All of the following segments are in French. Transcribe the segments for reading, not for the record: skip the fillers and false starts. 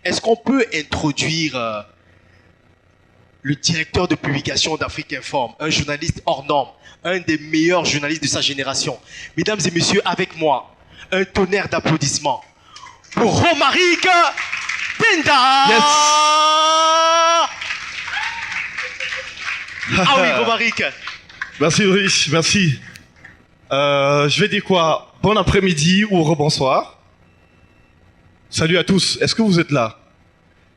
Est-ce qu'on peut introduire le directeur de publication d'Afrique Informe, un journaliste hors norme, un des meilleurs journalistes de sa génération? Mesdames et messieurs, avec moi, un tonnerre d'applaudissements pour Romaric Penda. Yes. Ah oui, Romaric. Merci Ulrich, merci. Je vais dire quoi? Bon après-midi ou rebonsoir. Salut à tous. Est-ce que vous êtes là?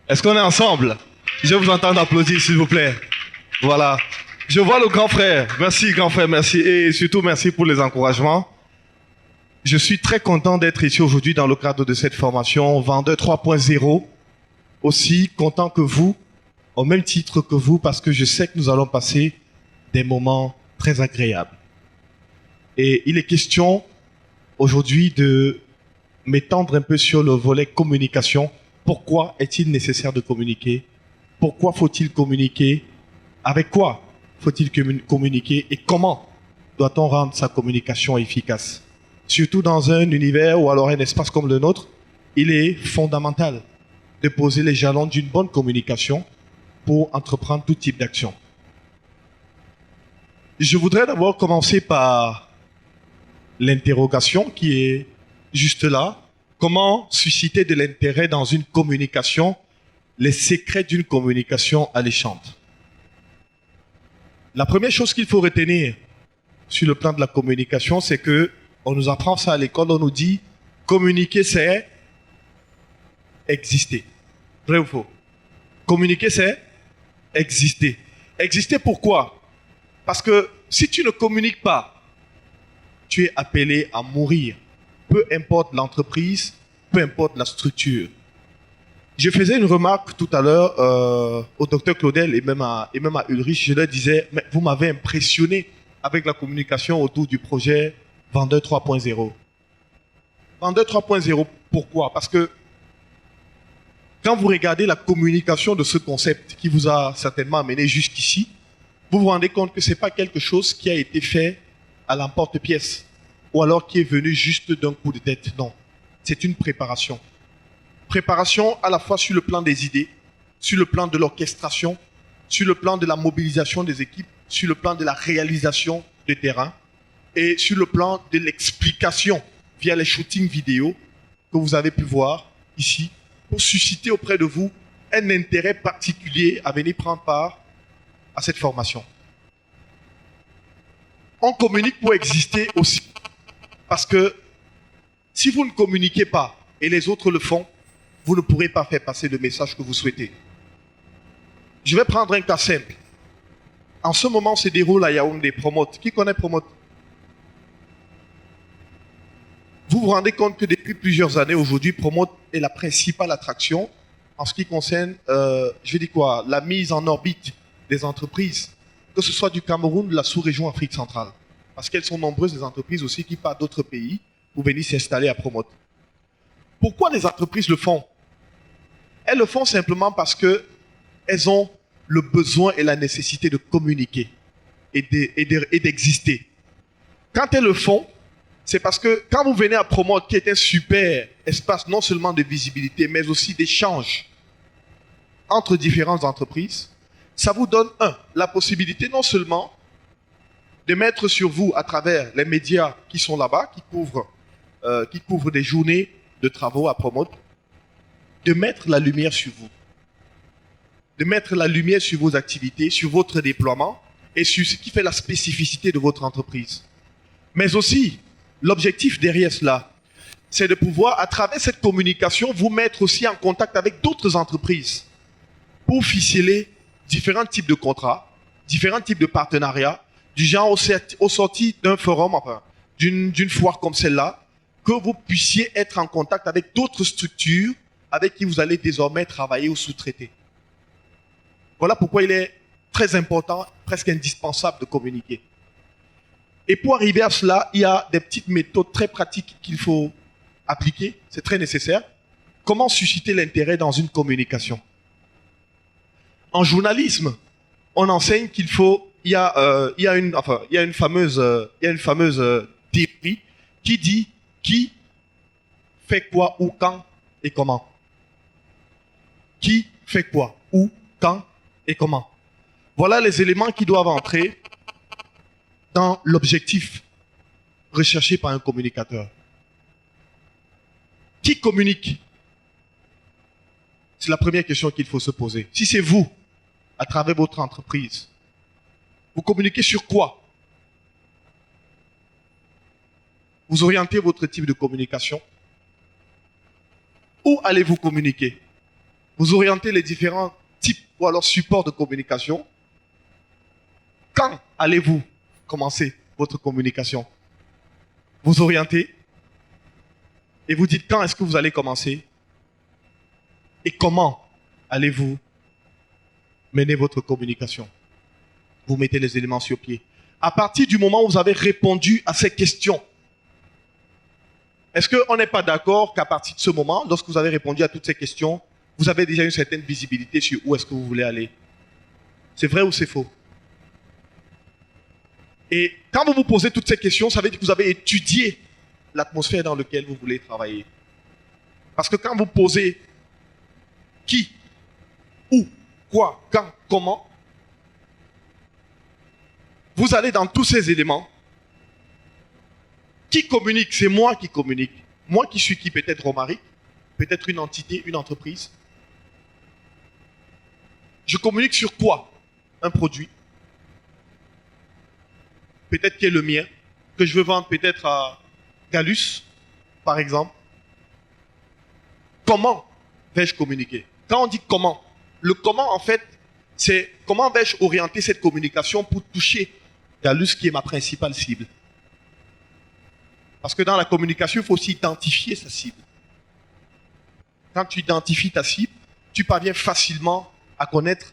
Est-ce qu'on est ensemble? Je vous entends applaudir, s'il vous plaît. Voilà. Je vois le grand frère. Merci, grand frère, merci. Et surtout, merci pour les encouragements. Je suis très content d'être ici aujourd'hui dans le cadre de cette formation Vendeur 3.0. Aussi content que vous, au même titre que vous, parce que je sais que nous allons passer des moments très agréables. Et il est question aujourd'hui de m'étendre un peu sur le volet communication. Pourquoi est-il nécessaire de communiquer? Pourquoi faut-il communiquer? Avec quoi faut-il communiquer? Et comment doit-on rendre sa communication efficace? Surtout dans un univers ou alors un espace comme le nôtre, il est fondamental de poser les jalons d'une bonne communication pour entreprendre tout type d'action. Je voudrais d'abord commencer par l'interrogation qui est juste là. Comment susciter de l'intérêt dans une communication? Les secrets d'une communication alléchante. La première chose qu'il faut retenir sur le plan de la communication, c'est que on nous apprend ça à l'école, on nous dit communiquer c'est exister. Vrai ou faux? Communiquer c'est exister. Exister pourquoi? Parce que si tu ne communiques pas, tu es appelé à mourir. Peu importe l'entreprise, peu importe la structure. Je faisais une remarque tout à l'heure au docteur Claudel et même à Ulrich. Je leur disais, mais vous m'avez impressionné avec la communication autour du projet Vendeur 3.0. Vendeur 3.0, pourquoi? Parce que quand vous regardez la communication de ce concept qui vous a certainement amené jusqu'ici, vous vous rendez compte que ce n'est pas quelque chose qui a été fait à l'emporte-pièce ou alors qui est venu juste d'un coup de tête. Non, c'est une préparation. Préparation à la fois sur le plan des idées, sur le plan de l'orchestration, sur le plan de la mobilisation des équipes, sur le plan de la réalisation de terrain et sur le plan de l'explication via les shootings vidéo que vous avez pu voir ici pour susciter auprès de vous un intérêt particulier à venir prendre part à cette formation. On communique pour exister aussi parce que si vous ne communiquez pas et les autres le font, vous ne pourrez pas faire passer le message que vous souhaitez. Je vais prendre un cas simple. En ce moment, se déroule à Yaoundé Promote. Qui connaît Promote? Vous vous rendez compte que depuis plusieurs années, aujourd'hui, Promote est la principale attraction en ce qui concerne, la mise en orbite des entreprises, que ce soit du Cameroun, de la sous-région Afrique centrale. Parce qu'elles sont nombreuses, les entreprises aussi qui partent d'autres pays pour venir s'installer à Promote. Pourquoi les entreprises le font? Elles le font simplement parce qu'elles ont le besoin et la nécessité de communiquer et d'exister. Quand elles le font, c'est parce que quand vous venez à Promote, qui est un super espace non seulement de visibilité, mais aussi d'échange entre différentes entreprises, ça vous donne, la possibilité non seulement de mettre sur vous, à travers les médias qui sont là-bas, qui couvrent des journées de travaux à Promote, de mettre la lumière sur vous, de mettre la lumière sur vos activités, sur votre déploiement et sur ce qui fait la spécificité de votre entreprise. Mais aussi, l'objectif derrière cela, c'est de pouvoir, à travers cette communication, vous mettre aussi en contact avec d'autres entreprises pour ficeler différents types de contrats, différents types de partenariats, du genre au sorti d'un forum, enfin, d'une foire comme celle-là, que vous puissiez être en contact avec d'autres structures avec qui vous allez désormais travailler ou sous-traiter. Voilà pourquoi il est très important, presque indispensable de communiquer. Et pour arriver à cela, il y a des petites méthodes très pratiques qu'il faut appliquer, c'est très nécessaire. Comment susciter l'intérêt dans une communication? En journalisme, on enseigne qu'il faut, il y a une fameuse théorie qui dit qui fait quoi, où, quand et comment. Qui fait quoi? Où? Quand? Et comment? Voilà les éléments qui doivent entrer dans l'objectif recherché par un communicateur. Qui communique? C'est la première question qu'il faut se poser. Si c'est vous, à travers votre entreprise, vous communiquez sur quoi? Vous orientez votre type de communication? Où allez-vous communiquer? Vous orientez les différents types ou alors supports de communication? Quand allez-vous commencer votre communication? Vous orientez et vous dites quand est-ce que vous allez commencer et comment allez-vous mener votre communication. Vous mettez les éléments sur pied. À partir du moment où vous avez répondu à ces questions, est-ce qu'on n'est pas d'accord qu'à partir de ce moment, lorsque vous avez répondu à toutes ces questions, vous avez déjà une certaine visibilité sur où est-ce que vous voulez aller? C'est vrai ou c'est faux? Et quand vous vous posez toutes ces questions, ça veut dire que vous avez étudié l'atmosphère dans laquelle vous voulez travailler. Parce que quand vous posez qui, où, quoi, quand, comment, vous allez dans tous ces éléments. Qui communique? C'est moi qui communique. Moi qui suis qui? Peut-être Romaric, peut-être une entité, une entreprise. Je communique sur quoi? Un produit. Peut-être qui est le mien, que je veux vendre peut-être à Gallus, par exemple. Comment vais-je communiquer? Quand on dit comment, le comment en fait, c'est comment vais-je orienter cette communication pour toucher Gallus qui est ma principale cible. Parce que dans la communication, il faut aussi identifier sa cible. Quand tu identifies ta cible, tu parviens facilement à connaître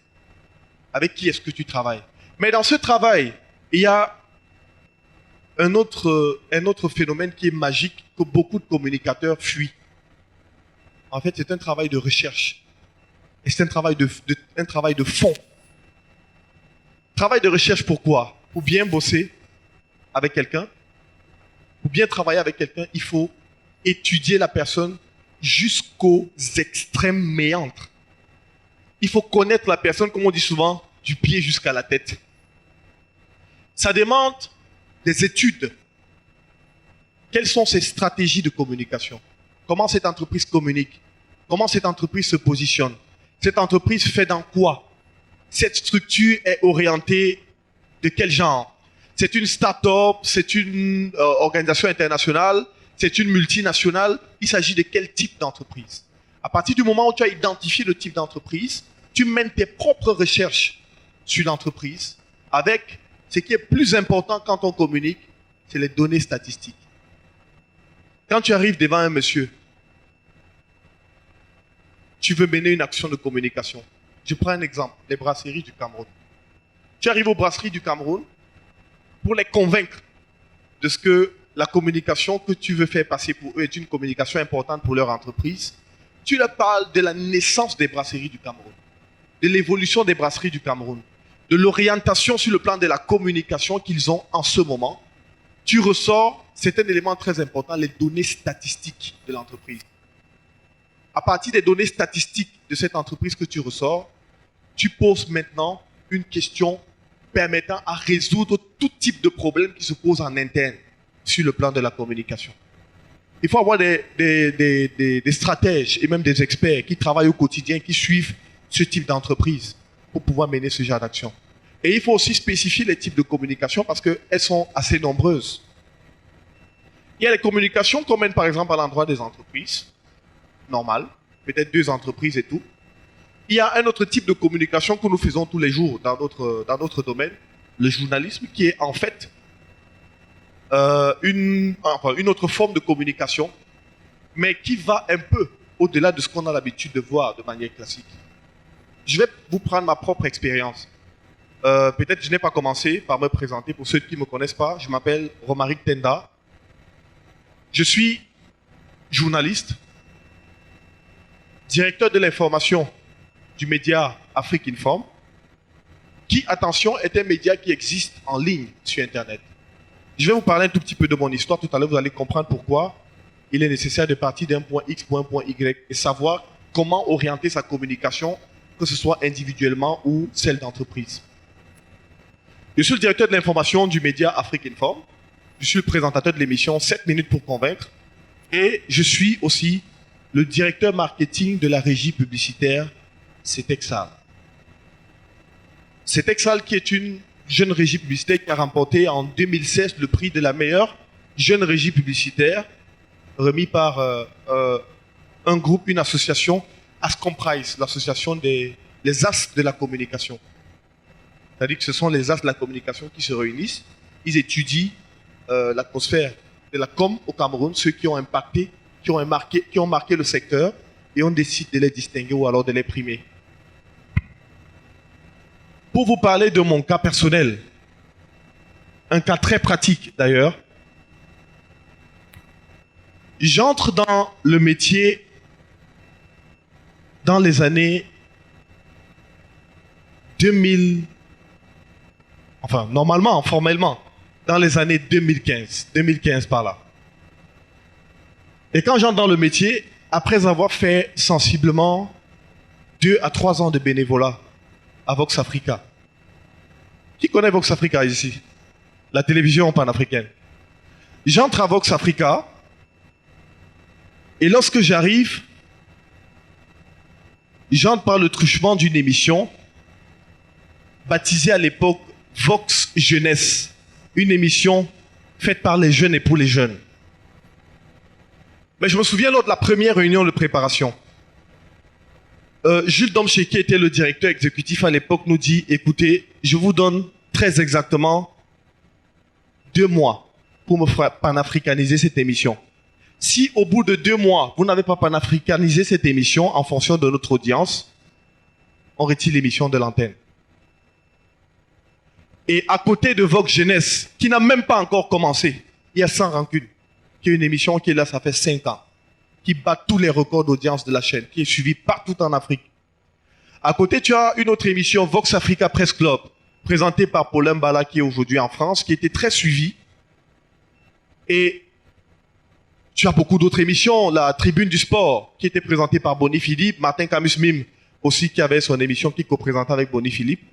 avec qui est-ce que tu travailles. Mais dans ce travail, il y a un autre phénomène qui est magique que beaucoup de communicateurs fuient. En fait, c'est un travail de recherche. Et c'est un travail de fond. Travail de recherche pourquoi? Pour bien bosser avec quelqu'un, pour bien travailler avec quelqu'un, il faut étudier la personne jusqu'aux extrêmes méandres. Il faut connaître la personne, comme on dit souvent, du pied jusqu'à la tête. Ça demande des études. Quelles sont ses stratégies de communication? Comment cette entreprise communique? Comment cette entreprise se positionne? Cette entreprise fait dans quoi? Cette structure est orientée de quel genre? C'est une start-up, c'est une organisation internationale, c'est une multinationale. Il s'agit de quel type d'entreprise? À partir du moment où tu as identifié le type d'entreprise, tu mènes tes propres recherches sur l'entreprise avec ce qui est plus important quand on communique, c'est les données statistiques. Quand tu arrives devant un monsieur, tu veux mener une action de communication. Je prends un exemple, les brasseries du Cameroun. Tu arrives aux brasseries du Cameroun pour les convaincre de ce que la communication que tu veux faire passer pour eux est une communication importante pour leur entreprise. Tu leur parles de la naissance des brasseries du Cameroun, de l'évolution des brasseries du Cameroun, de l'orientation sur le plan de la communication qu'ils ont en ce moment. Tu ressors, c'est un élément très important, les données statistiques de l'entreprise. À partir des données statistiques de cette entreprise que tu ressors, tu poses maintenant une question permettant à résoudre tout type de problème qui se pose en interne sur le plan de la communication. Il faut avoir des stratèges et même des experts qui travaillent au quotidien, qui suivent ce type d'entreprise pour pouvoir mener ce genre d'action. Et il faut aussi spécifier les types de communication parce qu'elles sont assez nombreuses. Il y a les communications qu'on mène par exemple à l'endroit des entreprises, normales, peut-être 2 entreprises et tout. Il y a un autre type de communication que nous faisons tous les jours dans notre domaine, le journalisme, qui est en fait une autre forme de communication, mais qui va un peu au-delà de ce qu'on a l'habitude de voir de manière classique. Je vais vous prendre ma propre expérience. Peut-être je n'ai pas commencé par me présenter. Pour ceux qui ne me connaissent pas, je m'appelle Romaric Tenda. Je suis journaliste, directeur de l'information du média Afrique Inform, qui, attention, est un média qui existe en ligne sur Internet. Je vais vous parler un tout petit peu de mon histoire. Tout à l'heure, vous allez comprendre pourquoi il est nécessaire de partir d'un point X pour un point Y et savoir comment orienter sa communication, que ce soit individuellement ou celle d'entreprise. Je suis le directeur de l'information du média Afrique Inform. Je suis le présentateur de l'émission 7 minutes pour convaincre. Et je suis aussi le directeur marketing de la régie publicitaire CETEXAL. CETEXAL qui est une jeune régie publicitaire qui a remporté en 2016 le prix de la meilleure jeune régie publicitaire remis par un groupe, une association, Ascomprise, l'association des as de la communication. C'est-à-dire que ce sont les as de la communication qui se réunissent. Ils étudient l'atmosphère de la com au Cameroun, ceux qui ont impacté, qui ont marqué le secteur, et on décide de les distinguer ou alors de les primer. Pour vous parler de mon cas personnel, un cas très pratique d'ailleurs, j'entre dans le métier dans les années 2000, enfin normalement, formellement, dans les années 2015 par là. Et quand j'entre dans le métier, après avoir fait sensiblement 2 à 3 ans de bénévolat à Vox Africa. Qui connaît Vox Africa ici? La télévision panafricaine. J'entre à Vox Africa et lorsque j'arrive, j'entre par le truchement d'une émission baptisée à l'époque Vox Jeunesse, une émission faite par les jeunes et pour les jeunes. Mais je me souviens lors de la première réunion de préparation, Jules Domche, qui était le directeur exécutif à l'époque, nous dit, écoutez, je vous donne très exactement 2 mois pour me panafricaniser cette émission. Si au bout de 2 mois, vous n'avez pas panafricanisé cette émission en fonction de notre audience, on retire l'émission de l'antenne. Et à côté de Vox Jeunesse, qui n'a même pas encore commencé, il y a Sans Rancune, qui est une émission qui est là, ça fait 5 ans, qui bat tous les records d'audience de la chaîne, qui est suivie partout en Afrique. À côté, tu as une autre émission, Vox Africa Press Club, présentée par Paulin Bala, qui est aujourd'hui en France, qui était très suivie. Et tu as beaucoup d'autres émissions, la Tribune du Sport, qui était présentée par Bonnie Philippe, Martin Camus Mime, aussi qui avait son émission qui co-présentait avec Bonnie Philippe.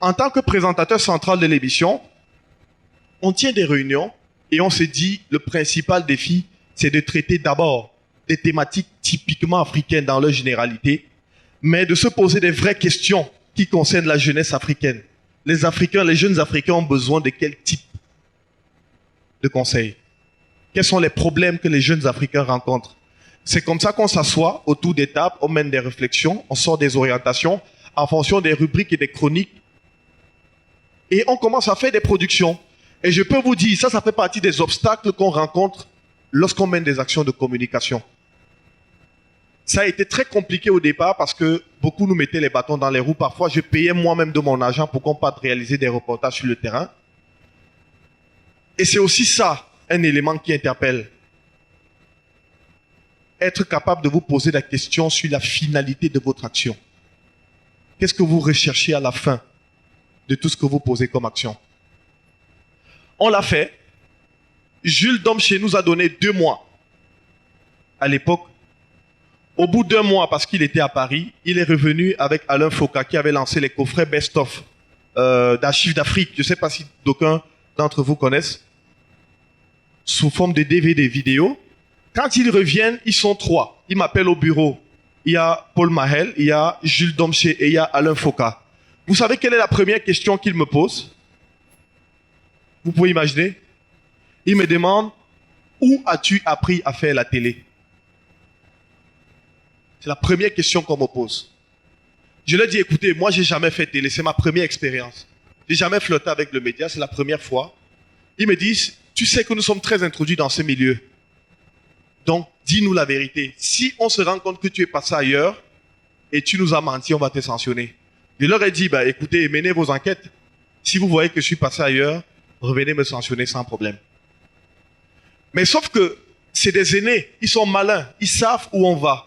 En tant que présentateur central de l'émission, on tient des réunions et on se dit le principal défi, c'est de traiter d'abord des thématiques typiquement africaines dans leur généralité, mais de se poser des vraies questions qui concernent la jeunesse africaine. Les Africains, les jeunes Africains ont besoin de quel type de conseils? Quels sont les problèmes que les jeunes Africains rencontrent? C'est comme ça qu'on s'assoit autour des tables, on mène des réflexions, on sort des orientations en fonction des rubriques et des chroniques et on commence à faire des productions. Et je peux vous dire, ça fait partie des obstacles qu'on rencontre lorsqu'on mène des actions de communication. Ça a été très compliqué au départ parce que beaucoup nous mettaient les bâtons dans les roues. Parfois, je payais moi-même de mon argent pour qu'on parte réaliser des reportages sur le terrain. Et c'est aussi ça, un élément qui interpelle. Être capable de vous poser la question sur la finalité de votre action. Qu'est-ce que vous recherchez à la fin de tout ce que vous posez comme action? On l'a fait. Jules Domche nous a donné 2 mois. À l'époque, au bout d'1 mois, parce qu'il était à Paris, il est revenu avec Alain Foucault qui avait lancé les coffrets best-of d'archives d'Afrique. Je ne sais pas si d'aucuns d'entre vous connaissent. Sous forme de DVD vidéo. Quand ils reviennent, ils sont 3. Ils m'appellent au bureau. Il y a Paul Mahel, il y a Jules Domche et il y a Alain Foucault. Vous savez quelle est la première question qu'ils me posent? Vous pouvez imaginer? Ils me demandent, où as-tu appris à faire la télé? C'est la première question qu'on me pose. Je leur dis, écoutez, moi, j'ai jamais fait télé. C'est ma première expérience. J'ai jamais flotté avec le média. C'est la première fois. Ils me disent, tu sais que nous sommes très introduits dans ce milieu. Donc, dis-nous la vérité. Si on se rend compte que tu es passé ailleurs et tu nous as menti, on va te sanctionner. Je leur ai dit, bah, écoutez, menez vos enquêtes. Si vous voyez que je suis passé ailleurs, revenez me sanctionner sans problème. Mais sauf que c'est des aînés. Ils sont malins. Ils savent où on va.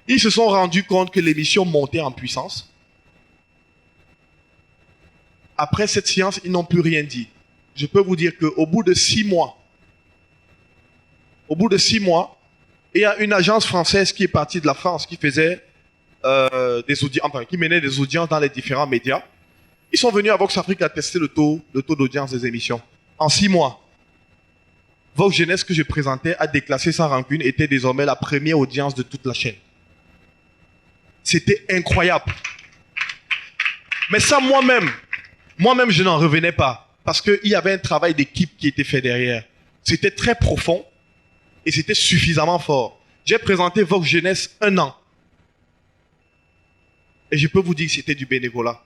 Ils se sont rendus compte que l'émission montait en puissance. Après cette séance, ils n'ont plus rien dit. Je peux vous dire qu'au bout de 6 mois, Et il y a une agence française qui est partie de la France, qui faisait qui menait des audiences dans les différents médias. Ils sont venus à Vox Africa tester le taux d'audience des émissions. En 6 mois, Vox Jeunesse que je présentais à Déclassé sans rancune était désormais la première audience de toute la chaîne. C'était incroyable. Mais ça, moi-même, je n'en revenais pas. Parce qu'il y avait un travail d'équipe qui était fait derrière. C'était très profond et c'était suffisamment fort. J'ai présenté Vox Jeunesse 1 an. Et je peux vous dire que c'était du bénévolat.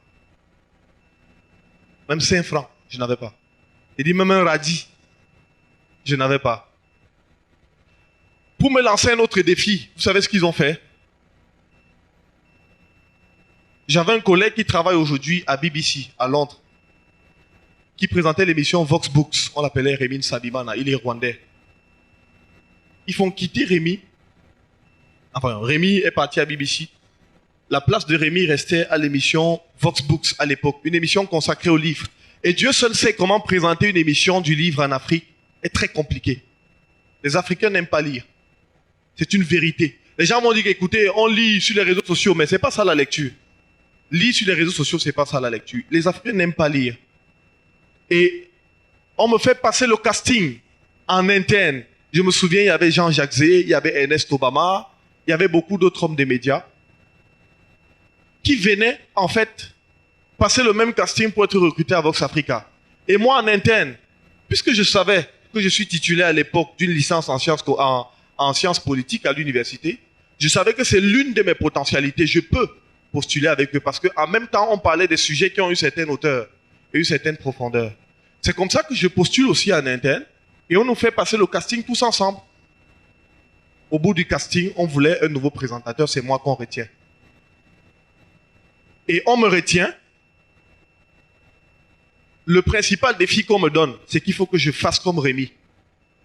Même 5 francs, je n'avais pas. Il dit même un radis, je n'avais pas. Pour me lancer un autre défi, vous savez ce qu'ils ont fait? J'avais un collègue qui travaille aujourd'hui à BBC, à Londres, qui présentait l'émission Vox Books. On l'appelait Rémi Sabimana, il est rwandais. Ils font quitter Rémi. Enfin, Rémi est parti à BBC. La place de Rémi restait à l'émission Vox Books à l'époque, une émission consacrée aux livres. Et Dieu seul sait comment présenter une émission du livre en Afrique est très compliqué. Les Africains n'aiment pas lire. C'est une vérité. Les gens m'ont dit qu'écoutez, on lit sur les réseaux sociaux, mais c'est pas ça la lecture. Lire sur les réseaux sociaux, c'est pas ça la lecture. Les Africains n'aiment pas lire. Et on me fait passer le casting en interne. Je me souviens, il y avait Jean-Jacques Zé, il y avait Ernest Obama, il y avait beaucoup d'autres hommes des médias qui venaient, en fait, passer le même casting pour être recrutés à Vox Africa. Et moi, en interne, puisque je savais que je suis titulaire à l'époque d'une licence en sciences politiques à l'université, je savais que c'est l'une de mes potentialités. Je peux postuler avec eux parce qu'en même temps, on parlait des sujets qui ont une certaine hauteur et une certaine profondeur. C'est comme ça que je postule aussi en interne et on nous fait passer le casting tous ensemble. Au bout du casting, on voulait un nouveau présentateur, c'est moi qu'on retient. Et on me retient. Le principal défi qu'on me donne, c'est qu'il faut que je fasse comme Rémi.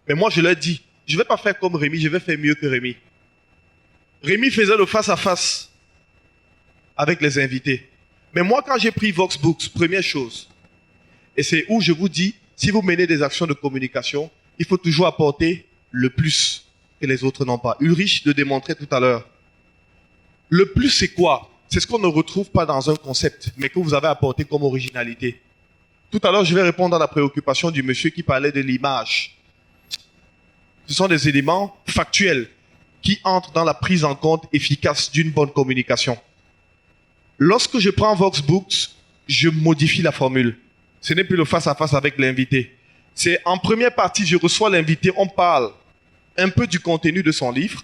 Mais moi, je leur dis, je ne vais pas faire comme Rémi, je vais faire mieux que Rémi. Rémi faisait le face-à-face avec les invités. Mais moi, quand j'ai pris Vox Books, première chose, et c'est où je vous dis, si vous menez des actions de communication, il faut toujours apporter le plus que les autres n'ont pas. Ulrich le démontrait tout à l'heure. Le plus, c'est quoi? C'est ce qu'on ne retrouve pas dans un concept, mais que vous avez apporté comme originalité. Tout à l'heure, je vais répondre à la préoccupation du monsieur qui parlait de l'image. Ce sont des éléments factuels qui entrent dans la prise en compte efficace d'une bonne communication. Lorsque je prends Vox Books, je modifie la formule. Ce n'est plus le face-à-face avec l'invité. C'est en première partie, je reçois l'invité, on parle un peu du contenu de son livre.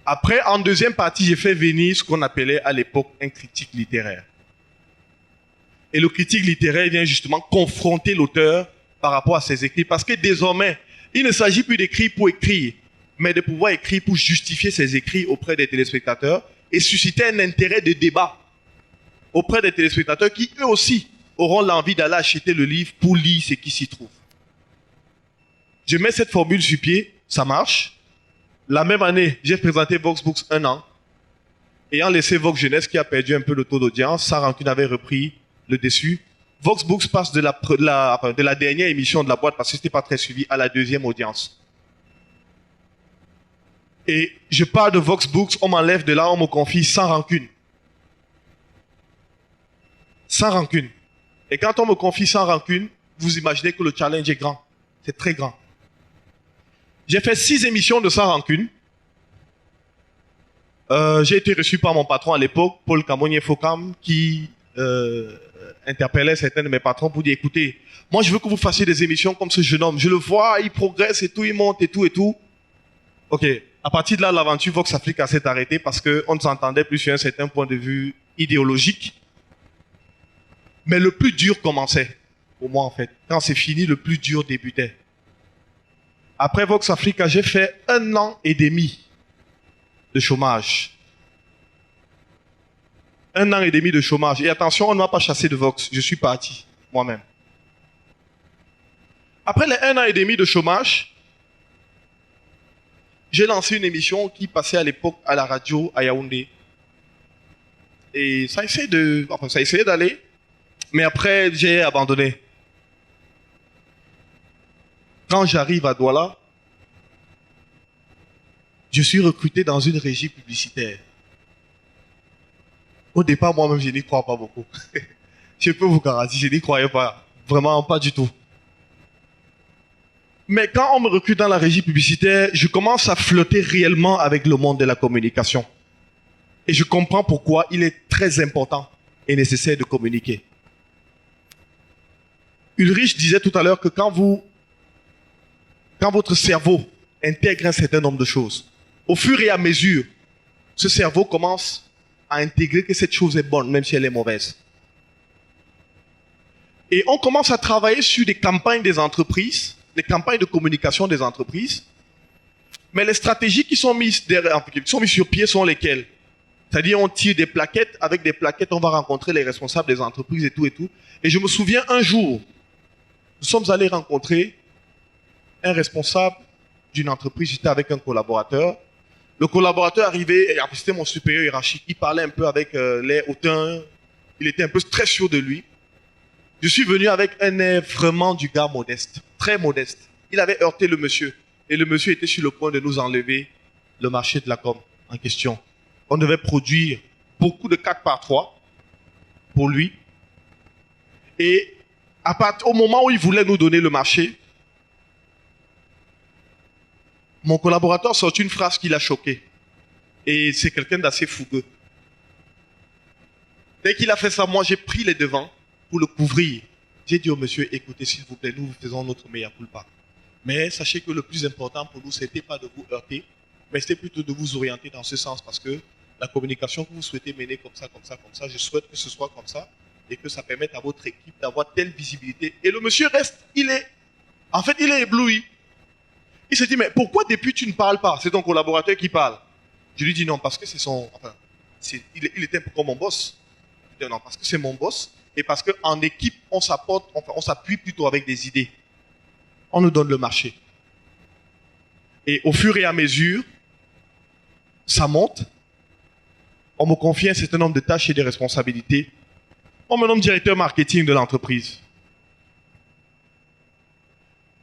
Après, en deuxième partie, j'ai fait venir ce qu'on appelait à l'époque un critique littéraire. Et le critique littéraire vient justement confronter l'auteur par rapport à ses écrits. Parce que désormais, il ne s'agit plus d'écrire pour écrire, mais de pouvoir écrire pour justifier ses écrits auprès des téléspectateurs et susciter un intérêt de débat auprès des téléspectateurs qui, eux aussi, auront l'envie d'aller acheter le livre pour lire ce qui s'y trouve. Je mets cette formule sur pied, ça marche. La même année, j'ai présenté Vox Books 1 an. Ayant laissé Vox Jeunesse qui a perdu un peu le taux d'audience, Sans Rancune avait repris le dessus. Vox Books passe de la dernière émission de la boîte, parce que c'était pas très suivi, à la deuxième audience. Et je pars de Vox Books, on m'enlève de là, on me confie Sans Rancune. Sans Rancune. Et quand on me confie Sans Rancune, vous imaginez que le challenge est grand. C'est très grand. J'ai fait 6 émissions de Sans Rancune. J'ai été reçu par mon patron à l'époque, Paul Kamonier-Fokam, qui interpellait certains de mes patrons pour dire, écoutez, moi je veux que vous fassiez des émissions comme ce jeune homme. Je le vois, il progresse et tout, il monte et tout et tout. Ok, à partir de là, l'aventure Vox Africa s'est arrêtée parce qu'on ne s'entendait plus sur un certain point de vue idéologique. Mais le plus dur commençait, pour moi en fait. Quand c'est fini, le plus dur débutait. Après Vox Africa, j'ai fait 1 an et demi de chômage. 1 an et demi de chômage. Et attention, on ne m'a pas chassé de Vox. Je suis parti, moi-même. Après les 1 an et demi de chômage, j'ai lancé une émission qui passait à l'époque à la radio à Yaoundé. Et ça essayait d'aller. Mais après, j'ai abandonné. Quand j'arrive à Douala, je suis recruté dans une régie publicitaire. Au départ, moi-même, je n'y crois pas beaucoup. Je peux vous garantir, je n'y croyais pas. Vraiment, pas du tout. Mais quand on me recrute dans la régie publicitaire, je commence à flotter réellement avec le monde de la communication. Et je comprends pourquoi il est très important et nécessaire de communiquer. Ulrich disait tout à l'heure que quand votre cerveau intègre un certain nombre de choses, au fur et à mesure, ce cerveau commence à intégrer que cette chose est bonne, même si elle est mauvaise. Et on commence à travailler sur des campagnes des entreprises, des campagnes de communication des entreprises. Mais les stratégies qui sont mises sur pied sont lesquelles? C'est-à-dire, on tire des plaquettes. Avec des plaquettes, on va rencontrer les responsables des entreprises et tout et tout. Et je me souviens un jour, nous sommes allés rencontrer un responsable d'une entreprise. J'étais avec un collaborateur. Le collaborateur arrivait, c'était mon supérieur hiérarchique. Il parlait un peu avec les hautains. Il était un peu très sûr de lui. Je suis venu avec un air vraiment du gars modeste, très modeste. Il avait heurté le monsieur. Et le monsieur était sur le point de nous enlever le marché de la com en question. On devait produire beaucoup de 4x3 pour lui. Et au moment où il voulait nous donner le marché, mon collaborateur sort une phrase qui l'a choqué. Et c'est quelqu'un d'assez fougueux. Dès qu'il a fait ça, moi j'ai pris les devants pour le couvrir. J'ai dit au monsieur, écoutez s'il vous plaît, nous faisons notre meilleur culpa. Mais sachez que le plus important pour nous, c'était pas de vous heurter, mais c'était plutôt de vous orienter dans ce sens, parce que la communication que vous souhaitez mener comme ça, je souhaite que ce soit comme ça, et que ça permette à votre équipe d'avoir telle visibilité. Et le monsieur reste, il est ébloui. Il se dit, mais pourquoi depuis tu ne parles pas? C'est ton collaborateur qui parle. Je lui dis non, parce que il était un peu comme mon boss. Je dis non, parce que c'est mon boss, et parce qu'en équipe, on s'appuie plutôt avec des idées. On nous donne le marché. Et au fur et à mesure, ça monte. On me confie un certain nombre de tâches et de responsabilités. On me nomme directeur marketing de l'entreprise.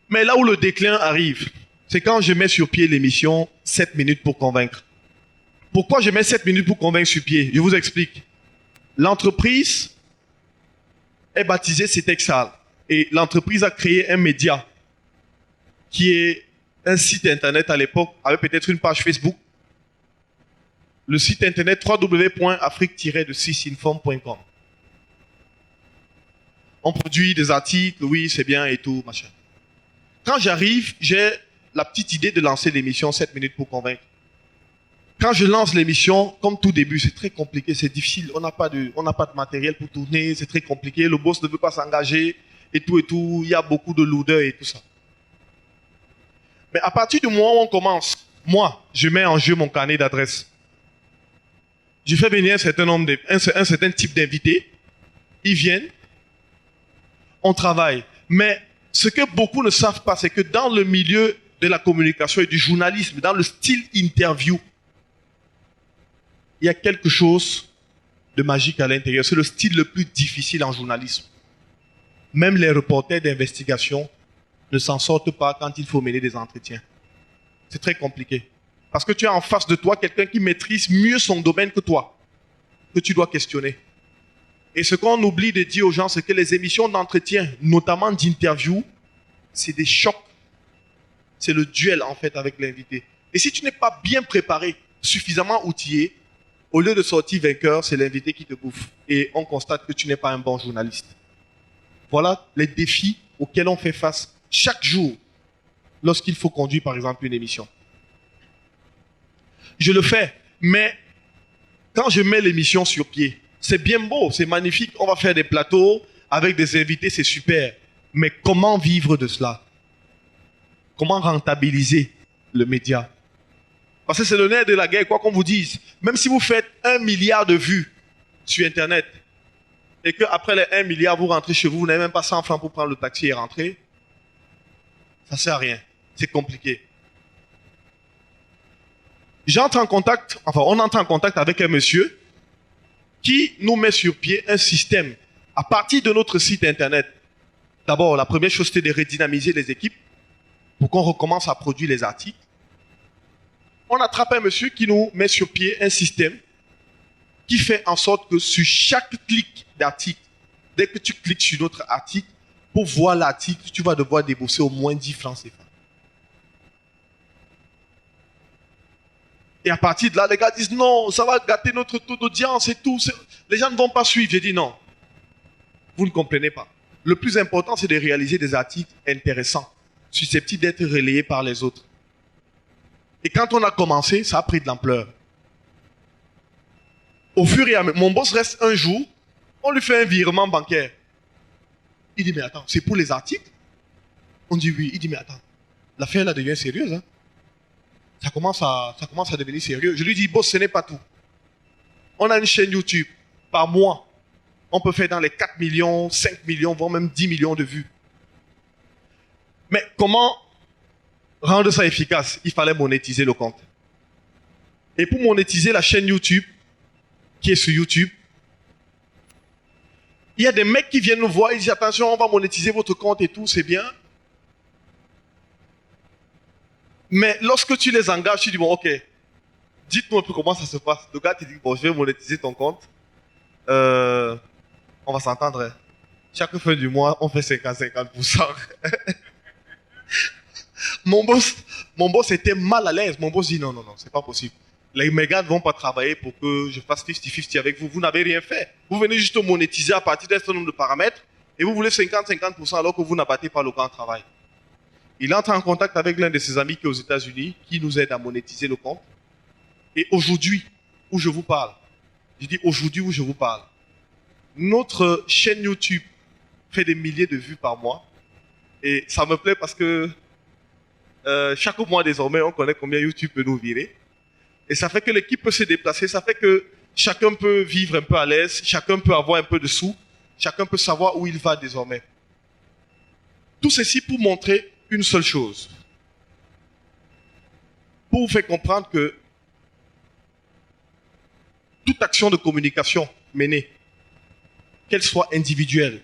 Mais là où le déclin arrive, c'est quand je mets sur pied l'émission 7 minutes pour convaincre. Pourquoi je mets 7 minutes pour convaincre sur pied? Je vous explique. L'entreprise est baptisée Cetexal. Et l'entreprise a créé un média qui est un site internet à l'époque, avec peut-être une page Facebook. Le site internet www.afrique-de6inform.com. On produit des articles, oui, c'est bien et tout, machin. Quand j'arrive, j'ai la petite idée de lancer l'émission 7 minutes pour convaincre. Quand je lance l'émission, comme tout début, c'est très compliqué, c'est difficile. On n'a pas de matériel pour tourner, c'est très compliqué. Le boss ne veut pas s'engager et tout. Il y a beaucoup de lourdeur et tout ça. Mais à partir du moment où on commence, moi, je mets en jeu mon carnet d'adresses. Je fais venir un certain type d'invités. Ils viennent. On travaille. Mais ce que beaucoup ne savent pas, c'est que dans le milieu de la communication et du journalisme, dans le style interview, il y a quelque chose de magique à l'intérieur. C'est le style le plus difficile en journalisme. Même les reporters d'investigation ne s'en sortent pas quand il faut mener des entretiens. C'est très compliqué. Parce que tu as en face de toi quelqu'un qui maîtrise mieux son domaine que toi, que tu dois questionner. Et ce qu'on oublie de dire aux gens, c'est que les émissions d'entretien, notamment d'interview, c'est des chocs. C'est le duel, en fait, avec l'invité. Et si tu n'es pas bien préparé, suffisamment outillé, au lieu de sortir vainqueur, c'est l'invité qui te bouffe. Et on constate que tu n'es pas un bon journaliste. Voilà les défis auxquels on fait face chaque jour lorsqu'il faut conduire, par exemple, une émission. Je le fais, mais quand je mets l'émission sur pied, c'est bien beau, c'est magnifique, on va faire des plateaux avec des invités, c'est super. Mais comment vivre de cela? Comment rentabiliser le média? Parce que c'est le nerf de la guerre, quoi qu'on vous dise. Même si vous faites 1 milliard de vues sur Internet, et qu'après les 1 milliard, vous rentrez chez vous, vous n'avez même pas 100 francs pour prendre le taxi et rentrer, ça ne sert à rien. C'est compliqué. On entre en contact avec un monsieur qui nous met sur pied un système à partir de notre site Internet. D'abord, la première chose, c'était de redynamiser les équipes pour qu'on recommence à produire les articles. On attrape un monsieur qui nous met sur pied un système qui fait en sorte que sur chaque clic d'article, dès que tu cliques sur notre article, pour voir l'article, tu vas devoir débourser au moins 10 francs CFA. Et à partir de là, les gars disent non, ça va gâter notre taux d'audience et tout. Les gens ne vont pas suivre. J'ai dit non. Vous ne comprenez pas. Le plus important, c'est de réaliser des articles intéressants, susceptibles d'être relayés par les autres. Et quand on a commencé, ça a pris de l'ampleur. Au fur et à mesure, mon boss reste un jour, on lui fait un virement bancaire. Il dit, mais attends, c'est pour les articles? On dit oui. Il dit, mais attends, l'affaire là devient sérieuse. Hein? Ça commence à devenir sérieux. Je lui dis, boss, ce n'est pas tout. On a une chaîne YouTube. Par mois, on peut faire dans les 4 millions, 5 millions, voire même 10 millions de vues. Mais comment rendre ça efficace? Il fallait monétiser le compte. Et pour monétiser la chaîne YouTube, qui est sur YouTube, il y a des mecs qui viennent nous voir, ils disent attention, on va monétiser votre compte et tout, c'est bien. Mais lorsque tu les engages, tu dis bon, ok, dites-moi un peu comment ça se passe. Le gars te dit bon, je vais monétiser ton compte. On va s'entendre. Hein. Chaque fin du mois, on fait 50-50%. Mon boss était mal à l'aise. Mon boss dit non, c'est pas possible. Mes gars ne vont pas travailler pour que je fasse 50-50 avec vous. Vous n'avez rien fait. Vous venez juste monétiser à partir d'un certain nombre de paramètres et vous voulez 50-50% alors que vous n'abattez pas le grand travail. Il entre en contact avec l'un de ses amis qui est aux États-Unis, qui nous aide à monétiser le compte. Et aujourd'hui, où je vous parle, je dis aujourd'hui où je vous parle, notre chaîne YouTube fait des milliers de vues par mois. Et ça me plaît parce que chaque mois désormais, on connaît combien YouTube peut nous virer. Et ça fait que l'équipe peut se déplacer, ça fait que chacun peut vivre un peu à l'aise, chacun peut avoir un peu de sous, chacun peut savoir où il va désormais. Tout ceci pour montrer une seule chose. Pour vous faire comprendre que toute action de communication menée, qu'elle soit individuelle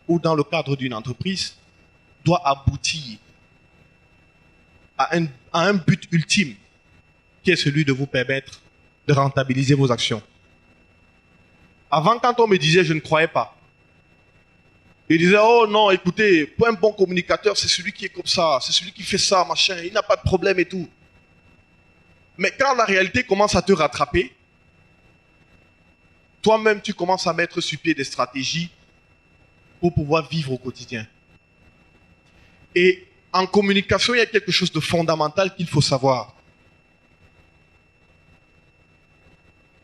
ou dans le cadre d'une entreprise, doit aboutir à un but ultime qui est celui de vous permettre de rentabiliser vos actions. Avant, quand on me disait, je ne croyais pas. Il disait, oh non, écoutez, pour un bon communicateur, c'est celui qui est comme ça, c'est celui qui fait ça, machin, il n'a pas de problème et tout. Mais quand la réalité commence à te rattraper, toi-même, tu commences à mettre sur pied des stratégies pour pouvoir vivre au quotidien. Et en communication, il y a quelque chose de fondamental qu'il faut savoir.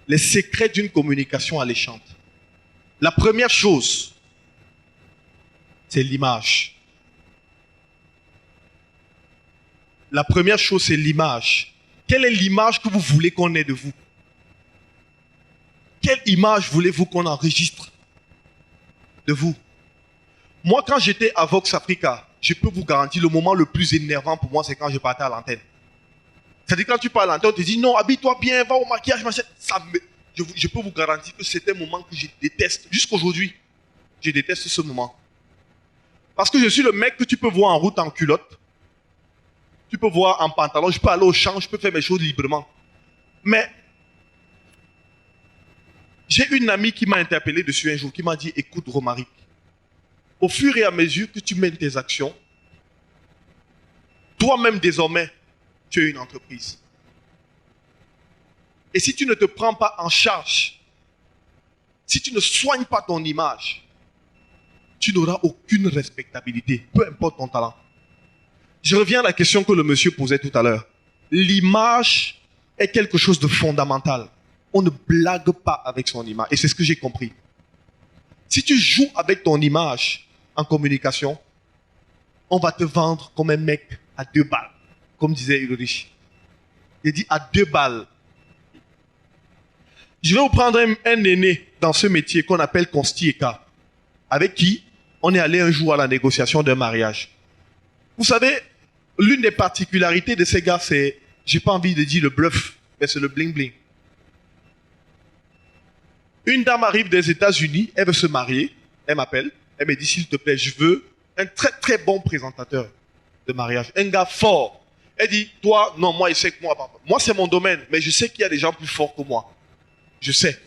Les secrets d'une communication alléchante. La première chose, c'est l'image. La première chose, c'est l'image. Quelle est l'image que vous voulez qu'on ait de vous? Quelle image voulez-vous qu'on enregistre de vous? Moi, quand j'étais à Vox Africa, je peux vous garantir, le moment le plus énervant pour moi, c'est quand je partais à l'antenne. C'est-à-dire quand tu parles à l'antenne, on te dit non, habille-toi bien, va au maquillage, machin. Je peux vous garantir que c'est un moment que je déteste. Jusqu'aujourd'hui, je déteste ce moment. Parce que je suis le mec que tu peux voir en route en culotte. Tu peux voir en pantalon, je peux aller au champ, je peux faire mes choses librement. Mais j'ai une amie qui m'a interpellé dessus un jour, qui m'a dit, écoute Romaric, au fur et à mesure que tu mènes tes actions, toi-même désormais, tu es une entreprise. Et si tu ne te prends pas en charge, si tu ne soignes pas ton image, tu n'auras aucune respectabilité, peu importe ton talent. Je reviens à la question que le monsieur posait tout à l'heure. L'image est quelque chose de fondamental. On ne blague pas avec son image. Et c'est ce que j'ai compris. Si tu joues avec ton image en communication, on va te vendre comme un mec à 2 balles. Comme disait Ulrich. Il dit à 2 balles. Je vais vous prendre un aîné dans ce métier qu'on appelle Consti Eka, avec qui on est allé un jour à la négociation d'un mariage. Vous savez, l'une des particularités de ces gars, c'est, j'ai pas envie de dire le bluff, mais c'est le bling-bling. Une dame arrive des États-Unis, elle veut se marier, elle m'appelle, elle me dit s'il te plaît, je veux un très très bon présentateur de mariage, un gars fort, Elle dit, toi, non, moi, je sais que moi, c'est mon domaine, mais je sais qu'il y a des gens plus forts que moi. Je sais.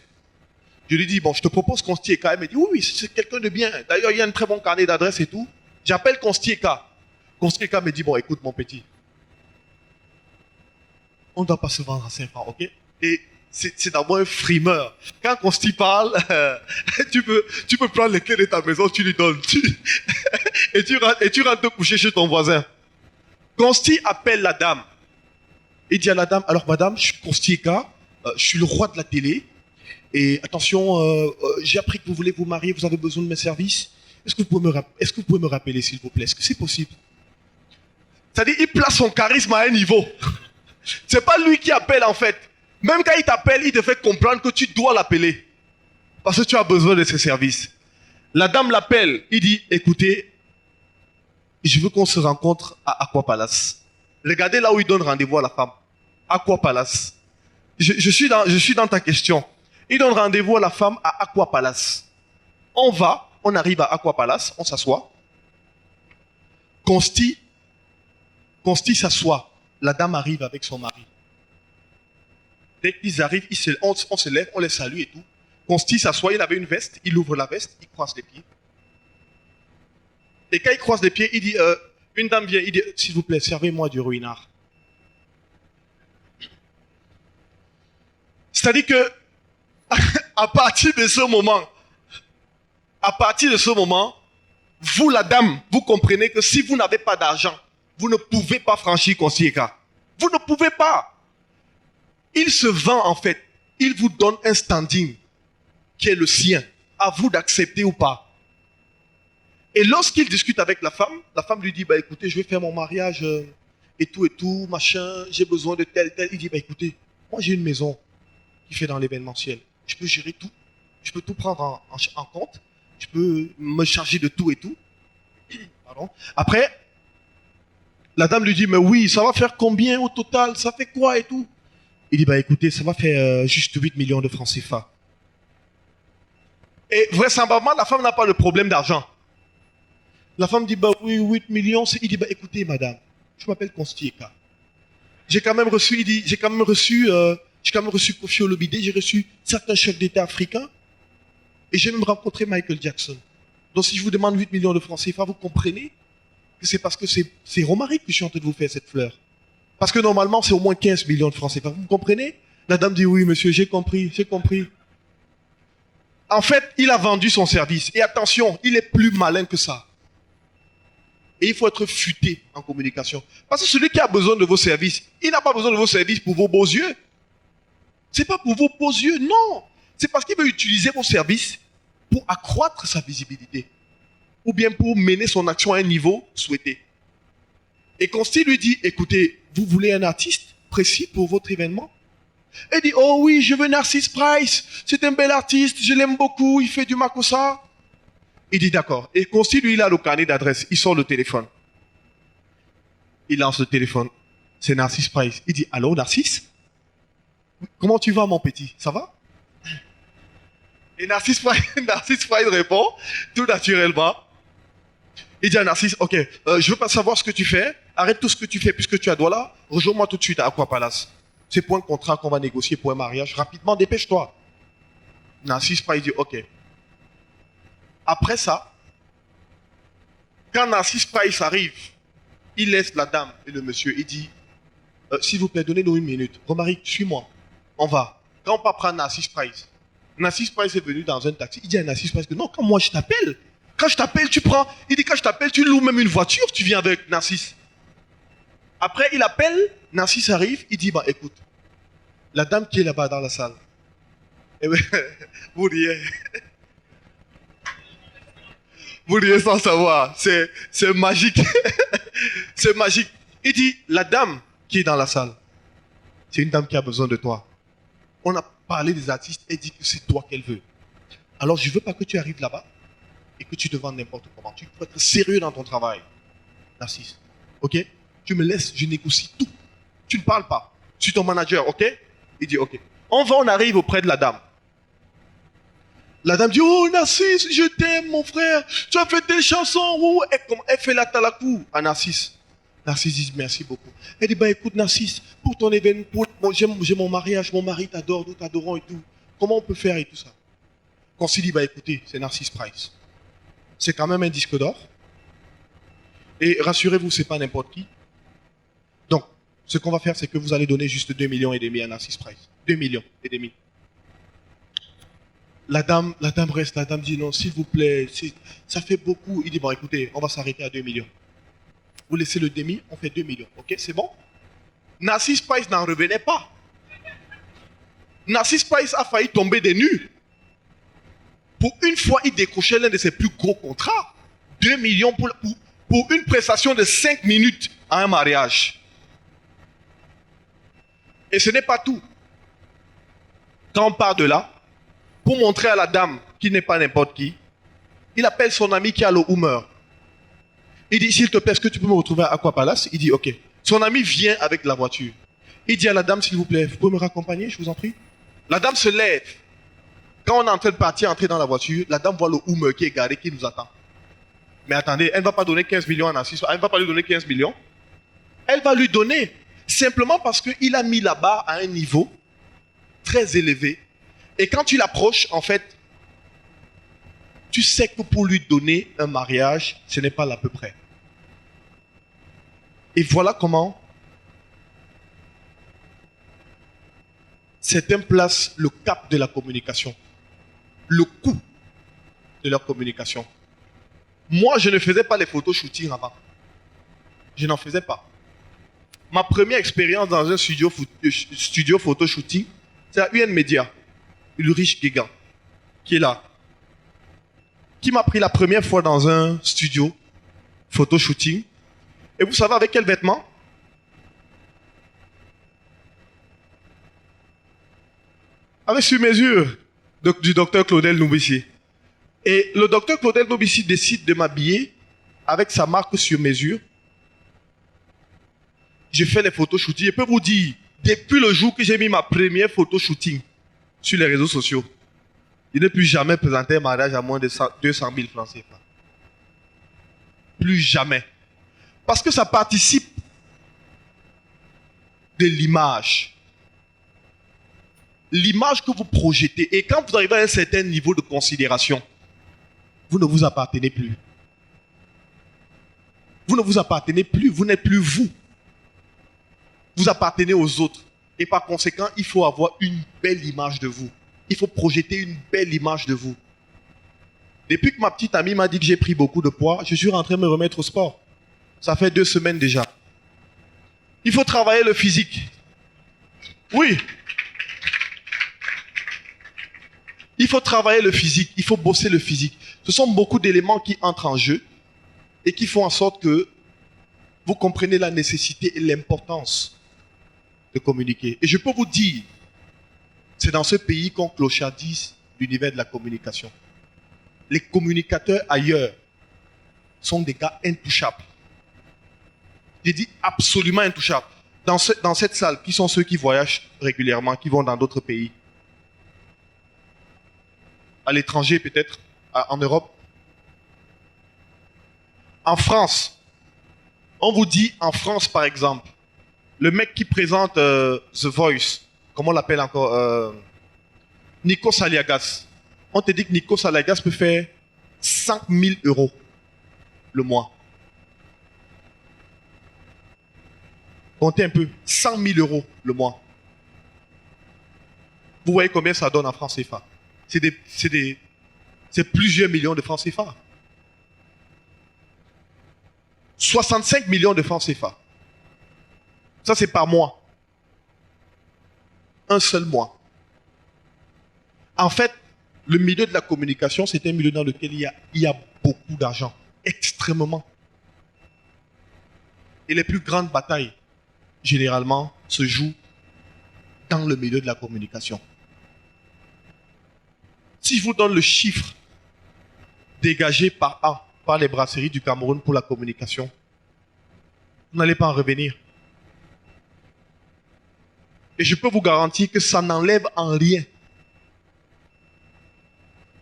Je lui dis, bon, je te propose Constieka. Elle me dit, oui, oui, c'est quelqu'un de bien. D'ailleurs, il y a un très bon carnet d'adresses et tout. J'appelle Constieka. Constieka me dit, bon, écoute, mon petit, on ne doit pas se vendre à 5 francs, ok? Et c'est d'abord un frimeur. Quand Consti parle, tu peux prendre les clés de ta maison, tu lui donnes. Et tu rentres te coucher chez ton voisin. Consti appelle la dame. Il dit à la dame, alors madame, je suis Constieka, je suis le roi de la télé. Et attention, j'ai appris que vous voulez vous marier, vous avez besoin de mes services. Est-ce que vous pouvez me rappeler, s'il vous plaît? Est-ce que c'est possible? C'est-à-dire, il place son charisme à un niveau. C'est pas lui qui appelle en fait. Même quand il t'appelle, il te fait comprendre que tu dois l'appeler. Parce que tu as besoin de ses services. La dame l'appelle, il dit, écoutez, je veux qu'on se rencontre à Aqua Palace. Regardez là où il donne rendez-vous à la femme. Aqua Palace. Je suis dans ta question. Il donne rendez-vous à la femme à Aqua Palace. On arrive à Aqua Palace, on s'assoit. Consti s'assoit. La dame arrive avec son mari. Dès qu'ils arrivent, on se lève, on les salue et tout. Consti s'assoit, il avait une veste, il ouvre la veste, il croise les pieds. Et quand il croise les pieds, il dit, une dame vient, il dit, s'il vous plaît, servez-moi du ruinard. C'est-à-dire que, à partir de ce moment, vous, la dame, vous comprenez que si vous n'avez pas d'argent, vous ne pouvez pas franchir Constieka. Vous ne pouvez pas. Il se vend en fait. Il vous donne un standing qui est le sien. À vous d'accepter ou pas. Et lorsqu'il discute avec la femme lui dit, bah écoutez, je vais faire mon mariage et tout, machin, j'ai besoin de tel. Il dit, bah écoutez, moi j'ai une maison qui fait dans l'événementiel. Je peux gérer tout. Je peux tout prendre en compte. Je peux me charger de tout et tout. Pardon. Après, la dame lui dit, mais oui, ça va faire combien au total? Ça fait quoi et tout? Il dit, bah écoutez, ça va faire juste 8 millions de francs CFA. Et vraisemblablement, la femme n'a pas le problème d'argent. La femme dit, bah oui, 8 millions. Il dit, bah écoutez, madame, je m'appelle Constieka. J'ai quand même reçu Koffi Olomide, j'ai reçu certains chefs d'État africains. Et j'ai même rencontré Michael Jackson. Donc si je vous demande 8 millions de francs CFA, vous comprenez que c'est parce que c'est Romaric que je suis en train de vous faire cette fleur. Parce que normalement, c'est au moins 15 millions de francs CFA. Vous comprenez? La dame dit, oui, monsieur, j'ai compris. En fait, il a vendu son service. Et attention, il est plus malin que ça. Et il faut être futé en communication. Parce que celui qui a besoin de vos services, il n'a pas besoin de vos services pour vos beaux yeux. C'est pas pour vos beaux yeux, non. C'est parce qu'il veut utiliser vos services pour accroître sa visibilité. Ou bien pour mener son action à un niveau souhaité. Et Consti lui dit, écoutez, vous voulez un artiste précis pour votre événement? Elle dit, oh oui, je veux Narcisse Price. C'est un bel artiste, je l'aime beaucoup, il fait du makossa. Il dit, d'accord. Et Consti, lui, il a le carnet d'adresse. Il sort le téléphone. Il lance le téléphone. C'est Narcisse Price. Il dit, allô, Narcisse? Comment tu vas, mon petit? Ça va? Et Narcisse Price répond, tout naturellement. Il dit à Narcisse, ok, je veux pas savoir ce que tu fais. Arrête tout ce que tu fais puisque tu as droit là. Rejoins-moi tout de suite à Aqua Palace. C'est pour un contrat qu'on va négocier pour un mariage. Rapidement, dépêche-toi. Narcisse Price dit, ok. Après ça, quand Narcisse Price arrive, il laisse la dame et le monsieur. Il dit, s'il vous plaît, donnez-nous une minute. Romaric, suis-moi. On va. Quand on va prendre Narcisse Price est venu dans un taxi. Il dit à Narcisse Price que non, quand moi je t'appelle, tu prends. Il dit, quand je t'appelle, tu loues même une voiture, tu viens avec Narcisse. Après, il appelle, Narcisse arrive, il dit, bah écoute, la dame qui est là-bas dans la salle. Eh bien, vous riez. Vous riez sans savoir. C'est magique. C'est magique. Il dit, la dame qui est dans la salle, c'est une dame qui a besoin de toi. On a parlé des artistes et dit que c'est toi qu'elle veut. Alors, je ne veux pas que tu arrives là-bas et que tu te vendes n'importe comment. Tu peux être sérieux dans ton travail. Narcisse, ok? Tu me laisses, je négocie tout. Tu ne parles pas. Je suis ton manager, ok? Il dit, ok. On arrive auprès de la dame. La dame dit, oh Narcisse, je t'aime mon frère. Tu as fait des chansons. Elle fait la talakou à Narcisse. Narcisse dit merci beaucoup. Elle dit, bah écoute Narcisse, pour ton événement, j'ai mon mariage, mon mari t'adore, nous t'adorons et tout. Comment on peut faire et tout ça? Qu'on s'est dit, bah écoutez, c'est Narcisse Price. C'est quand même un disque d'or. Et rassurez-vous, c'est pas n'importe qui. Donc, ce qu'on va faire, c'est que vous allez donner juste 2,5 millions à Narcisse Price. 2,5 millions. La dame reste, la dame dit non, s'il vous plaît, ça fait beaucoup. Il dit, bon écoutez, on va s'arrêter à 2 millions. Vous laissez le demi, on fait 2 millions. Ok, c'est bon? Narcisse Price n'en revenait pas. Narcisse Price a failli tomber des nues. Pour une fois, il décrochait l'un de ses plus gros contrats. 2 millions pour une prestation de 5 minutes à un mariage. Et ce n'est pas tout. Quand on part de là, pour montrer à la dame qui n'est pas n'importe qui, il appelle son ami qui a le humeur. Il dit, s'il te plaît, est-ce que tu peux me retrouver à Aqua Palace? Il dit, ok. Son ami vient avec la voiture. Il dit à la dame, s'il vous plaît, vous pouvez me raccompagner, je vous en prie? La dame se lève. Quand on est en train de partir, entrer dans la voiture, la dame voit le humeur qui est garé, qui nous attend. Mais attendez, elle ne va pas donner 15 millions à Narcisse. Elle ne va pas lui donner 15 millions. Elle va lui donner simplement parce qu'il a mis la barre à un niveau très élevé. Et quand tu l'approches, en fait, tu sais que pour lui donner un mariage, ce n'est pas l'à peu près. Et voilà comment certains placent le cap de la communication, le coût de leur communication. Moi, je ne faisais pas les photos shooting avant. Je n'en faisais pas. Ma première expérience dans un studio photo shooting, c'est à UN Media, Ulrich Guégan, qui est là, qui m'a pris la première fois dans un studio photo shooting. Et vous savez avec quel vêtement? Avec sur mesure du docteur Claudel Noubissi. Et le docteur Claudel Noubissi décide de m'habiller avec sa marque sur mesure. Je fais les photos shooting. Je peux vous dire, depuis le jour que j'ai mis ma première photo shooting sur les réseaux sociaux, je n'ai plus jamais présenté un mariage à moins de 200 000 francs CFA. Plus jamais. Parce que ça participe de l'image. L'image que vous projetez. Et quand vous arrivez à un certain niveau de considération, vous ne vous appartenez plus. Vous ne vous appartenez plus. Vous n'êtes plus vous. Vous appartenez aux autres. Et par conséquent, il faut avoir une belle image de vous. Il faut projeter une belle image de vous. Depuis que ma petite amie m'a dit que j'ai pris beaucoup de poids, je suis rentré me remettre au sport. Ça fait 2 semaines déjà. Il faut travailler le physique. Oui. Il faut travailler le physique. Il faut bosser le physique. Ce sont beaucoup d'éléments qui entrent en jeu et qui font en sorte que vous comprenez la nécessité et l'importance de communiquer. Et je peux vous dire, c'est dans ce pays qu'on clochardise l'univers de la communication. Les communicateurs ailleurs sont des gars intouchables. J'ai dit absolument intouchables. Dans cette salle, qui sont ceux qui voyagent régulièrement, qui vont dans d'autres pays? À l'étranger peut-être, en Europe. En France, on vous dit en France par exemple, le mec qui présente The Voice, comment on l'appelle encore, Nico Saliagas. On te dit que Nico Saliagas peut faire 5 000 € le mois. Comptez un peu, 100 000 € le mois. Vous voyez combien ça donne en francs CFA? C'est plusieurs millions de francs CFA. 65 millions de francs CFA. Ça, c'est par mois. Un seul mois. En fait, le milieu de la communication, c'est un milieu dans lequel il y a beaucoup d'argent. Extrêmement. Et les plus grandes batailles, généralement, se jouent dans le milieu de la communication. Si je vous donne le chiffre dégagé par an par les brasseries du Cameroun pour la communication, vous n'allez pas en revenir. Et je peux vous garantir que ça n'enlève en rien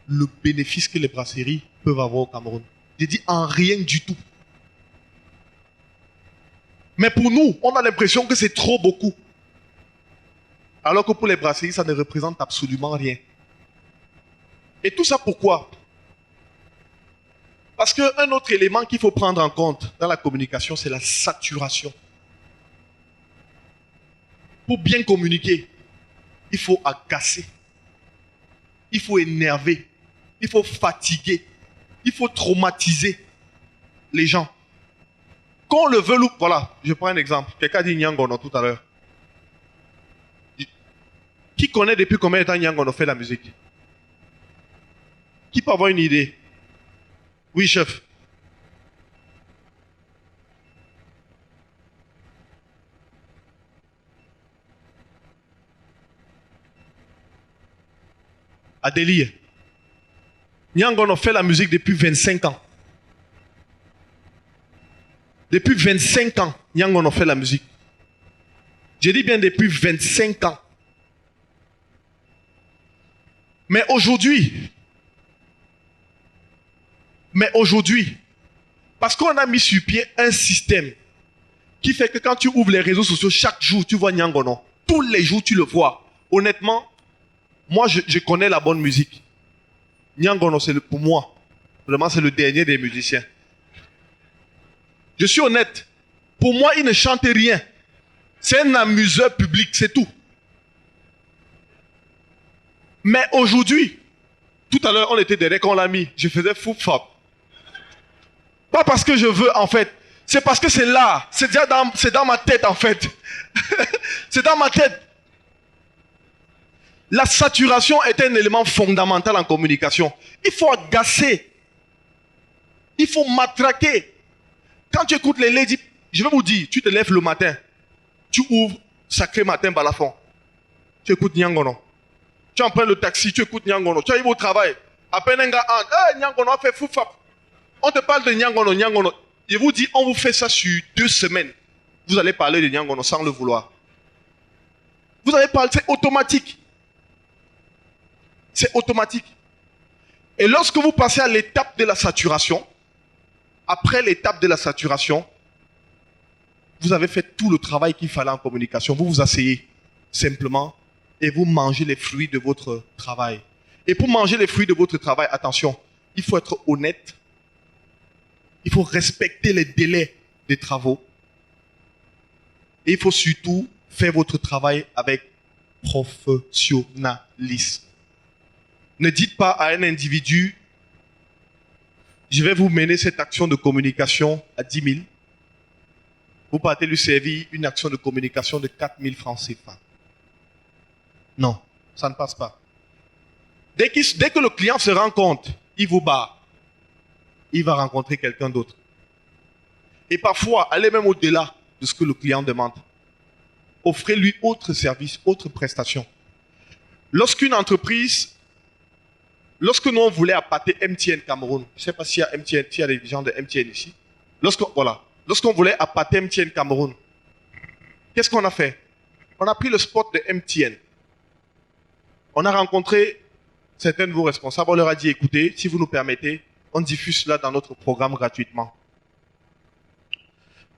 le bénéfice que les brasseries peuvent avoir au Cameroun. J'ai dit en rien du tout. Mais pour nous, on a l'impression que c'est trop beaucoup. Alors que pour les brasseries, ça ne représente absolument rien. Et tout ça pourquoi? Parce qu'un autre élément qu'il faut prendre en compte dans la communication, c'est la saturation. Pour bien communiquer, il faut agacer, il faut énerver, il faut fatiguer, il faut traumatiser les gens. Qu'on le veut ou... Voilà, je prends un exemple. Quelqu'un a dit Nyangono tout à l'heure. Qui connaît depuis combien de temps Nyangono fait la musique? Qui peut avoir une idée? Oui, chef. Adélie. Nyangono fait la musique depuis 25 ans. Depuis 25 ans, Nyangono fait la musique. Je dis bien depuis 25 ans. Mais aujourd'hui, parce qu'on a mis sur pied un système qui fait que quand tu ouvres les réseaux sociaux, chaque jour, tu vois Nyangono. Tous les jours, tu le vois. Honnêtement, moi, je connais la bonne musique. Nyangono, pour moi, vraiment, c'est le dernier des musiciens. Je suis honnête. Pour moi, il ne chante rien. C'est un amuseur public, c'est tout. Mais aujourd'hui, tout à l'heure, on était derrière quand on l'a mis. Je faisais fou fab. Pas parce que je veux, en fait. C'est parce que c'est là. C'est déjà dans ma tête, en fait. C'est dans ma tête. La saturation est un élément fondamental en communication. Il faut agacer. Il faut matraquer. Quand tu écoutes les ladies, je vais vous dire, tu te lèves le matin, tu ouvres Sacré Matin Balafon. Tu écoutes Nyangono. Tu empruntes le taxi, tu écoutes Nyangono. Tu arrives au travail, à peine un gars entre, hey, Nyangono a fait fou fap. On te parle de Nyangono, Nyangono. Je vous dis, on vous fait ça sur 2 semaines. Vous allez parler de Nyangono sans le vouloir. Vous allez parler, c'est automatique. C'est automatique. Et lorsque vous passez à l'étape de la saturation, après l'étape de la saturation, vous avez fait tout le travail qu'il fallait en communication. Vous vous asseyez simplement et vous mangez les fruits de votre travail. Et pour manger les fruits de votre travail, attention, il faut être honnête. Il faut respecter les délais des travaux. Et il faut surtout faire votre travail avec professionnalisme. Ne dites pas à un individu, je vais vous mener cette action de communication à 10 000. Vous partez lui servir une action de communication de 4 000 francs CFA. Non, ça ne passe pas. Dès que le client se rend compte, il vous barre. Il va rencontrer quelqu'un d'autre. Et parfois, allez même au-delà de ce que le client demande. Offrez-lui autre service, autre prestation. Lorsque nous on voulait appâter MTN Cameroun, je ne sais pas s'il y a MTN, s'il y a des gens de MTN ici. Lorsqu'on voulait appâter MTN Cameroun, qu'est-ce qu'on a fait? On a pris le spot de MTN. On a rencontré certains de vos responsables. On leur a dit, écoutez, si vous nous permettez, on diffuse cela dans notre programme gratuitement.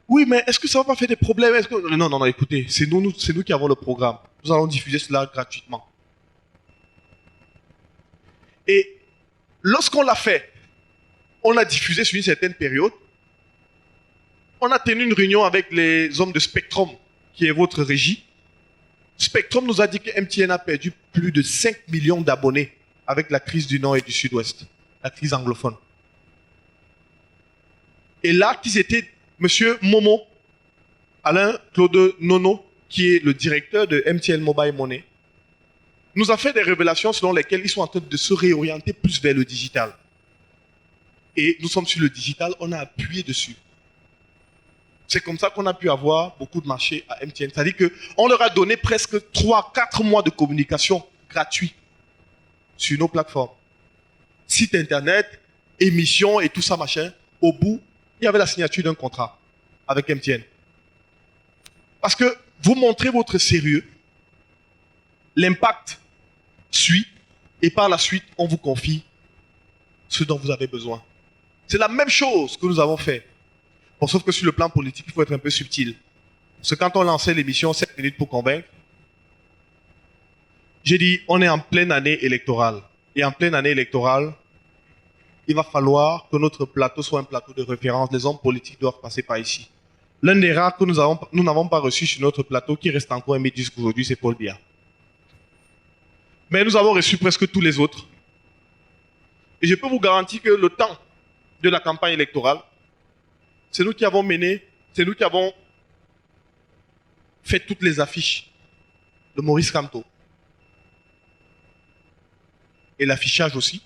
Oui, mais est-ce que ça ne va pas faire des problèmes? Non, écoutez, c'est nous qui avons le programme. Nous allons diffuser cela gratuitement. Et lorsqu'on l'a fait, on a diffusé sur une certaine période. On a tenu une réunion avec les hommes de Spectrum, qui est votre régie. Spectrum nous a dit que MTN a perdu plus de 5 millions d'abonnés avec la crise du Nord et du Sud-Ouest, la crise anglophone. Et là, qu'ils étaient Monsieur Momo, Alain Claude Nono, qui est le directeur de MTN Mobile Money, nous a fait des révélations selon lesquelles ils sont en train de se réorienter plus vers le digital. Et nous sommes sur le digital, on a appuyé dessus. C'est comme ça qu'on a pu avoir beaucoup de marchés à MTN. C'est-à-dire qu'on leur a donné presque 3-4 mois de communication gratuits sur nos plateformes. Site internet, émissions et tout ça machin. Au bout, il y avait la signature d'un contrat avec MTN. Parce que vous montrez votre sérieux, l'impact suit, et par la suite, on vous confie ce dont vous avez besoin. C'est la même chose que nous avons fait. Bon, sauf que sur le plan politique, il faut être un peu subtil. Parce que quand on lançait l'émission 7 minutes pour convaincre, j'ai dit, on est en pleine année électorale. Et en pleine année électorale, il va falloir que notre plateau soit un plateau de référence. Les hommes politiques doivent passer par ici. L'un des rares que nous n'avons pas reçu sur notre plateau, qui reste encore un métis aujourd'hui, c'est Paul Biya. Mais nous avons reçu presque tous les autres. Et je peux vous garantir que le temps de la campagne électorale, c'est nous qui avons mené, c'est nous qui avons fait toutes les affiches de Maurice Kamto. Et l'affichage aussi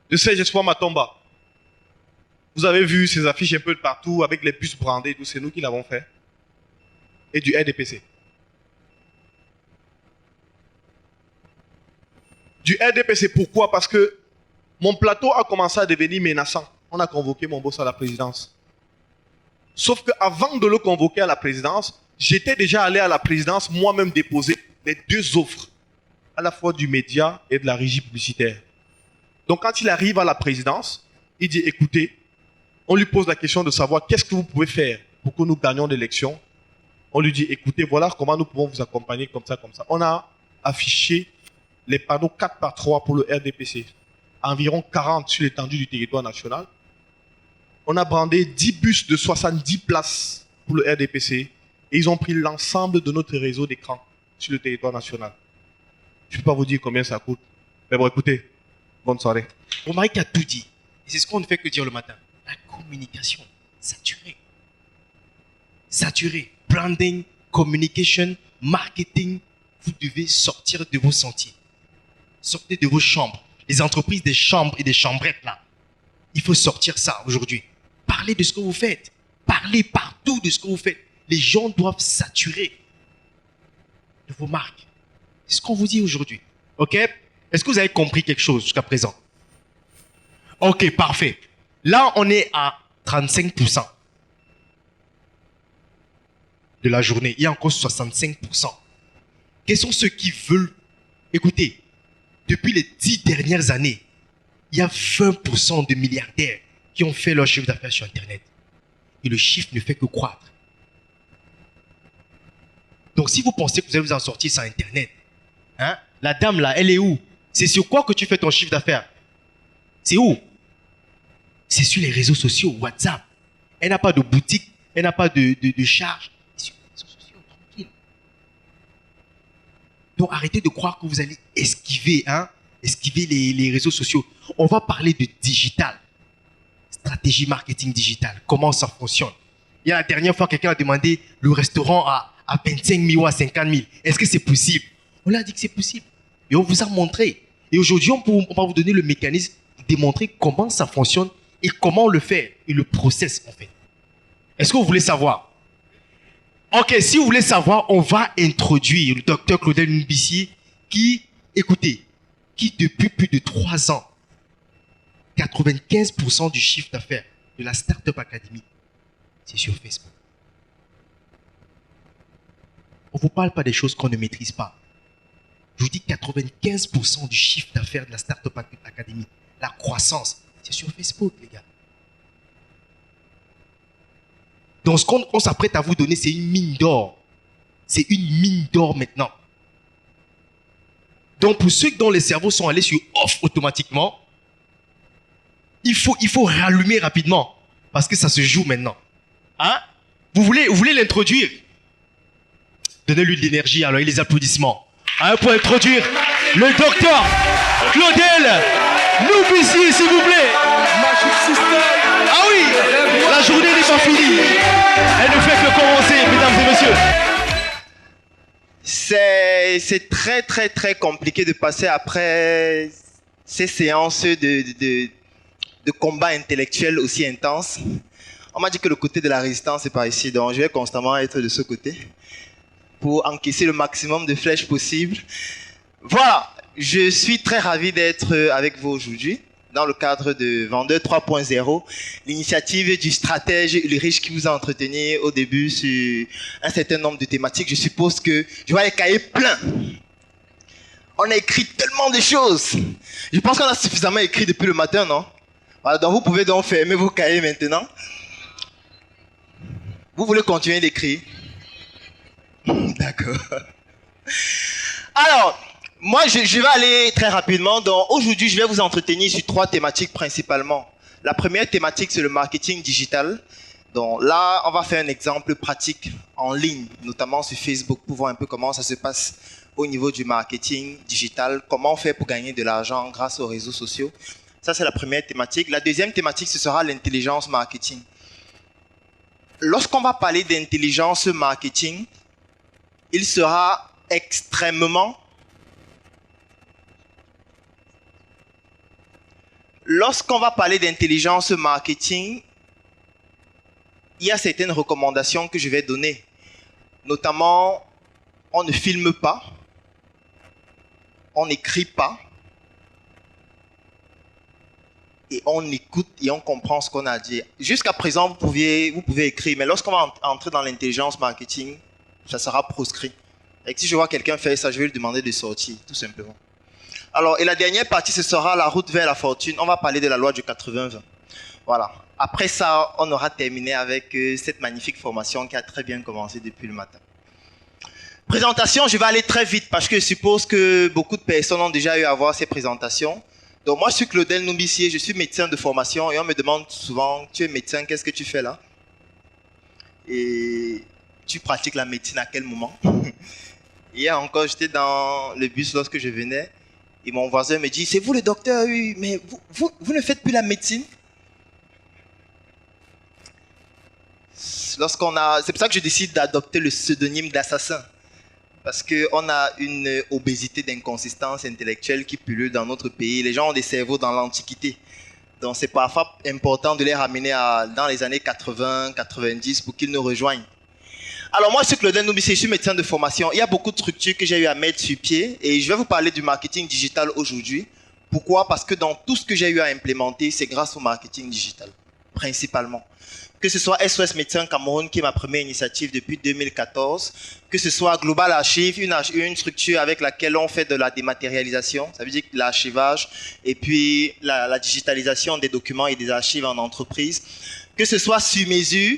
de Serge Espoir Matomba. Vous avez vu ces affiches un peu de partout avec les bus brandés et tout, c'est nous qui l'avons fait. Et du RDPC. Du RDPC, pourquoi? Parce que mon plateau a commencé à devenir menaçant. On a convoqué mon boss à la présidence. Sauf qu'avant de le convoquer à la présidence, j'étais déjà allé à la présidence moi-même déposer les deux offres, à la fois du média et de la régie publicitaire. Donc quand il arrive à la présidence, il dit, écoutez, on lui pose la question de savoir qu'est-ce que vous pouvez faire pour que nous gagnions l'élection. On lui dit, écoutez, voilà comment nous pouvons vous accompagner comme ça, comme ça. On a affiché les panneaux 4 par 3 pour le RDPC, environ 40 sur l'étendue du territoire national. On a brandé 10 bus de 70 places pour le RDPC et ils ont pris l'ensemble de notre réseau d'écran sur le territoire national. Je ne peux pas vous dire combien ça coûte. Mais bon, écoutez, bonne soirée. Romaric a tout dit. Et c'est ce qu'on ne fait que dire le matin. La communication, saturée. Saturée. Branding, communication, marketing. Vous devez sortir de vos sentiers. Sortez de vos chambres. Les entreprises des chambres et des chambrettes là. Il faut sortir ça aujourd'hui. Parlez de ce que vous faites. Parlez partout de ce que vous faites. Les gens doivent saturer de vos marques. C'est ce qu'on vous dit aujourd'hui. OK? Est-ce que vous avez compris quelque chose jusqu'à présent? OK, parfait. Là, on est à 35% de la journée. Il y a encore 65%. Quels sont ceux qui veulent? Écoutez, depuis les 10 dernières années, il y a 20% de milliardaires qui ont fait leur chiffre d'affaires sur Internet. Et le chiffre ne fait que croître. Donc, si vous pensez que vous allez vous en sortir sans Internet, hein, la dame là, elle est où? C'est sur quoi que tu fais ton chiffre d'affaires? C'est où? C'est sur les réseaux sociaux, WhatsApp. Elle n'a pas de boutique, elle n'a pas de charge. C'est sur les réseaux sociaux, tranquille. Donc, arrêtez de croire que vous allez esquiver, hein, esquiver les réseaux sociaux. On va parler de digital. Stratégie marketing digital. Comment ça fonctionne? Il y a la dernière fois, quelqu'un a demandé le restaurant à 25 000 ou à 50 000. Est-ce que c'est possible? On leur a dit que c'est possible. Et on vous a montré. Et aujourd'hui, on va vous donner le mécanisme pour démontrer comment ça fonctionne et comment le faire. Et le process, en fait. Est-ce que vous voulez savoir? Ok, si vous voulez savoir, on va introduire le docteur Claudel Nubissi qui, écoutez, qui depuis plus de 3 ans, 95% du chiffre d'affaires de la Startup Academy, c'est sur Facebook. On ne vous parle pas des choses qu'on ne maîtrise pas. Je vous dis 95% du chiffre d'affaires de la Startup Academy, la croissance, c'est sur Facebook, les gars. Donc, ce qu'on s'apprête à vous donner, c'est une mine d'or. C'est une mine d'or maintenant. Donc, pour ceux dont les cerveaux sont allés sur off automatiquement, il faut rallumer rapidement parce que ça se joue maintenant. Hein? Vous voulez l'introduire? Donnez-lui de l'énergie, alors, et les applaudissements. Hein, pour introduire le docteur Claudel Nubissi, s'il vous plaît. Ah oui, la journée n'est pas finie. Elle ne fait que commencer, mesdames et messieurs. C'est très, très, très compliqué de passer après ces séances de combat intellectuel aussi intenses. On m'a dit que le côté de la résistance est par ici, donc je vais constamment être de ce côté pour encaisser le maximum de flèches possible. Voilà, je suis très ravi d'être avec vous aujourd'hui dans le cadre de Vendeur 3.0, l'initiative du stratège Ulrich qui vous a entretenu au début sur un certain nombre de thématiques. Je suppose que je vois les cahiers pleins. On a écrit tellement de choses. Je pense qu'on a suffisamment écrit depuis le matin, non? Voilà, donc vous pouvez donc fermer vos cahiers maintenant. Vous voulez continuer d'écrire? D'accord. Alors, moi, je vais aller très rapidement. Donc, aujourd'hui, je vais vous entretenir sur 3 thématiques principalement. La première thématique, c'est le marketing digital. Donc là, on va faire un exemple pratique en ligne, notamment sur Facebook, pour voir un peu comment ça se passe au niveau du marketing digital, comment on fait pour gagner de l'argent grâce aux réseaux sociaux. Ça, c'est la première thématique. La deuxième thématique, ce sera l'intelligence marketing. Lorsqu'on va parler d'intelligence marketing, il sera extrêmement... Lorsqu'on va parler d'intelligence marketing, il y a certaines recommandations que je vais donner. Notamment, on ne filme pas, on n'écrit pas, et on écoute et on comprend ce qu'on a à dire. Jusqu'à présent, vous pouvez écrire, mais lorsqu'on va entrer dans l'intelligence marketing, ça sera proscrit. Et si je vois quelqu'un faire ça, je vais lui demander de sortir, tout simplement. Alors, et la dernière partie, ce sera la route vers la fortune. On va parler de la loi du 80-20. Voilà. Après ça, on aura terminé avec cette magnifique formation qui a très bien commencé depuis le matin. Présentation, je vais aller très vite parce que je suppose que beaucoup de personnes ont déjà eu à voir ces présentations. Donc moi, je suis Claudel Noubissier, je suis médecin de formation et on me demande souvent, tu es médecin, qu'est-ce que tu fais là? Et tu pratiques la médecine à quel moment? Hier encore, j'étais dans le bus lorsque je venais et mon voisin me dit, c'est vous le docteur? Oui, mais vous ne faites plus la médecine? C'est pour ça que je décide d'adopter le pseudonyme d'assassin. Parce qu'on a une obésité d'inconsistance intellectuelle qui pullule dans notre pays. Les gens ont des cerveaux dans l'Antiquité. Donc c'est parfois important de les ramener dans les années 80, 90 pour qu'ils nous rejoignent. Alors moi, je suis Claudel Noubissier, je suis médecin de formation. Il y a beaucoup de structures que j'ai eu à mettre sur pied et je vais vous parler du marketing digital aujourd'hui. Pourquoi? Parce que dans tout ce que j'ai eu à implémenter, c'est grâce au marketing digital, principalement. Que ce soit SOS Médecins Cameroun, qui est ma première initiative depuis 2014, que ce soit Global Archive, une structure avec laquelle on fait de la dématérialisation, ça veut dire l'archivage, et puis la digitalisation des documents et des archives en entreprise, que ce soit Sur Mesure,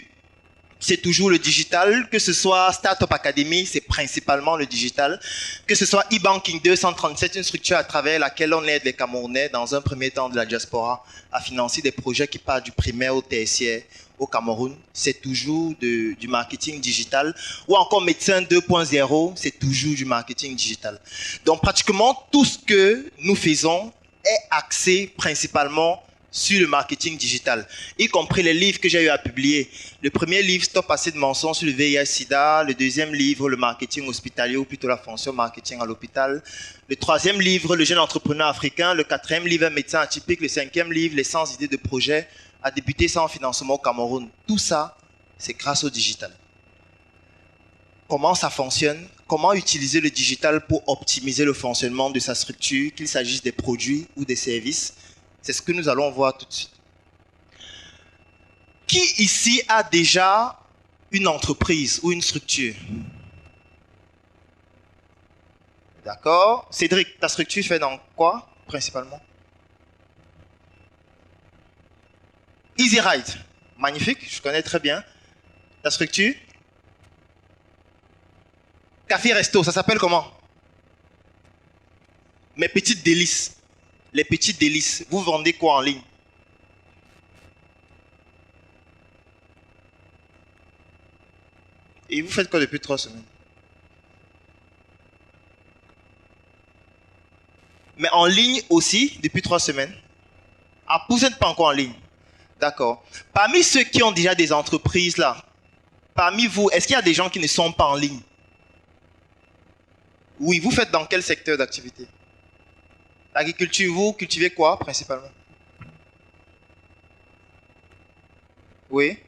c'est toujours le digital, que ce soit Startup Academy, c'est principalement le digital, que ce soit e-banking 237, une structure à travers laquelle on aide les Camerounais, dans un premier temps de la diaspora, à financer des projets qui partent du primaire au tertiaire au Cameroun, c'est toujours du marketing digital, ou encore Médecin 2.0, c'est toujours du marketing digital. Donc pratiquement tout ce que nous faisons est axé principalement sur le marketing digital, y compris les livres que j'ai eu à publier. Le premier livre, Stop assez de mensonges sur le VIH-Sida. Le deuxième livre, le marketing hospitalier, ou plutôt la fonction marketing à l'hôpital. Le troisième livre, le jeune entrepreneur africain. Le quatrième livre, un médecin atypique. Le cinquième livre, les 100 idées de projet à débuter sans financement au Cameroun. Tout ça, c'est grâce au digital. Comment ça fonctionne? Comment utiliser le digital pour optimiser le fonctionnement de sa structure, qu'il s'agisse des produits ou des services? C'est ce que nous allons voir tout de suite. Qui ici a déjà une entreprise ou une structure? D'accord. Cédric, ta structure fait dans quoi, principalement? Easy Ride. Magnifique, je connais très bien. Ta structure? Café Resto, ça s'appelle comment? Mes petites délices. Les petites délices. Vous vendez quoi en ligne? Et vous faites quoi depuis 3 semaines? Mais en ligne aussi, depuis 3 semaines? Ah, vous n'êtes pas encore en ligne. D'accord. Parmi ceux qui ont déjà des entreprises là, parmi vous, est-ce qu'il y a des gens qui ne sont pas en ligne? Oui, vous faites dans quel secteur d'activité? L'agriculture, vous cultivez quoi principalement? Oui.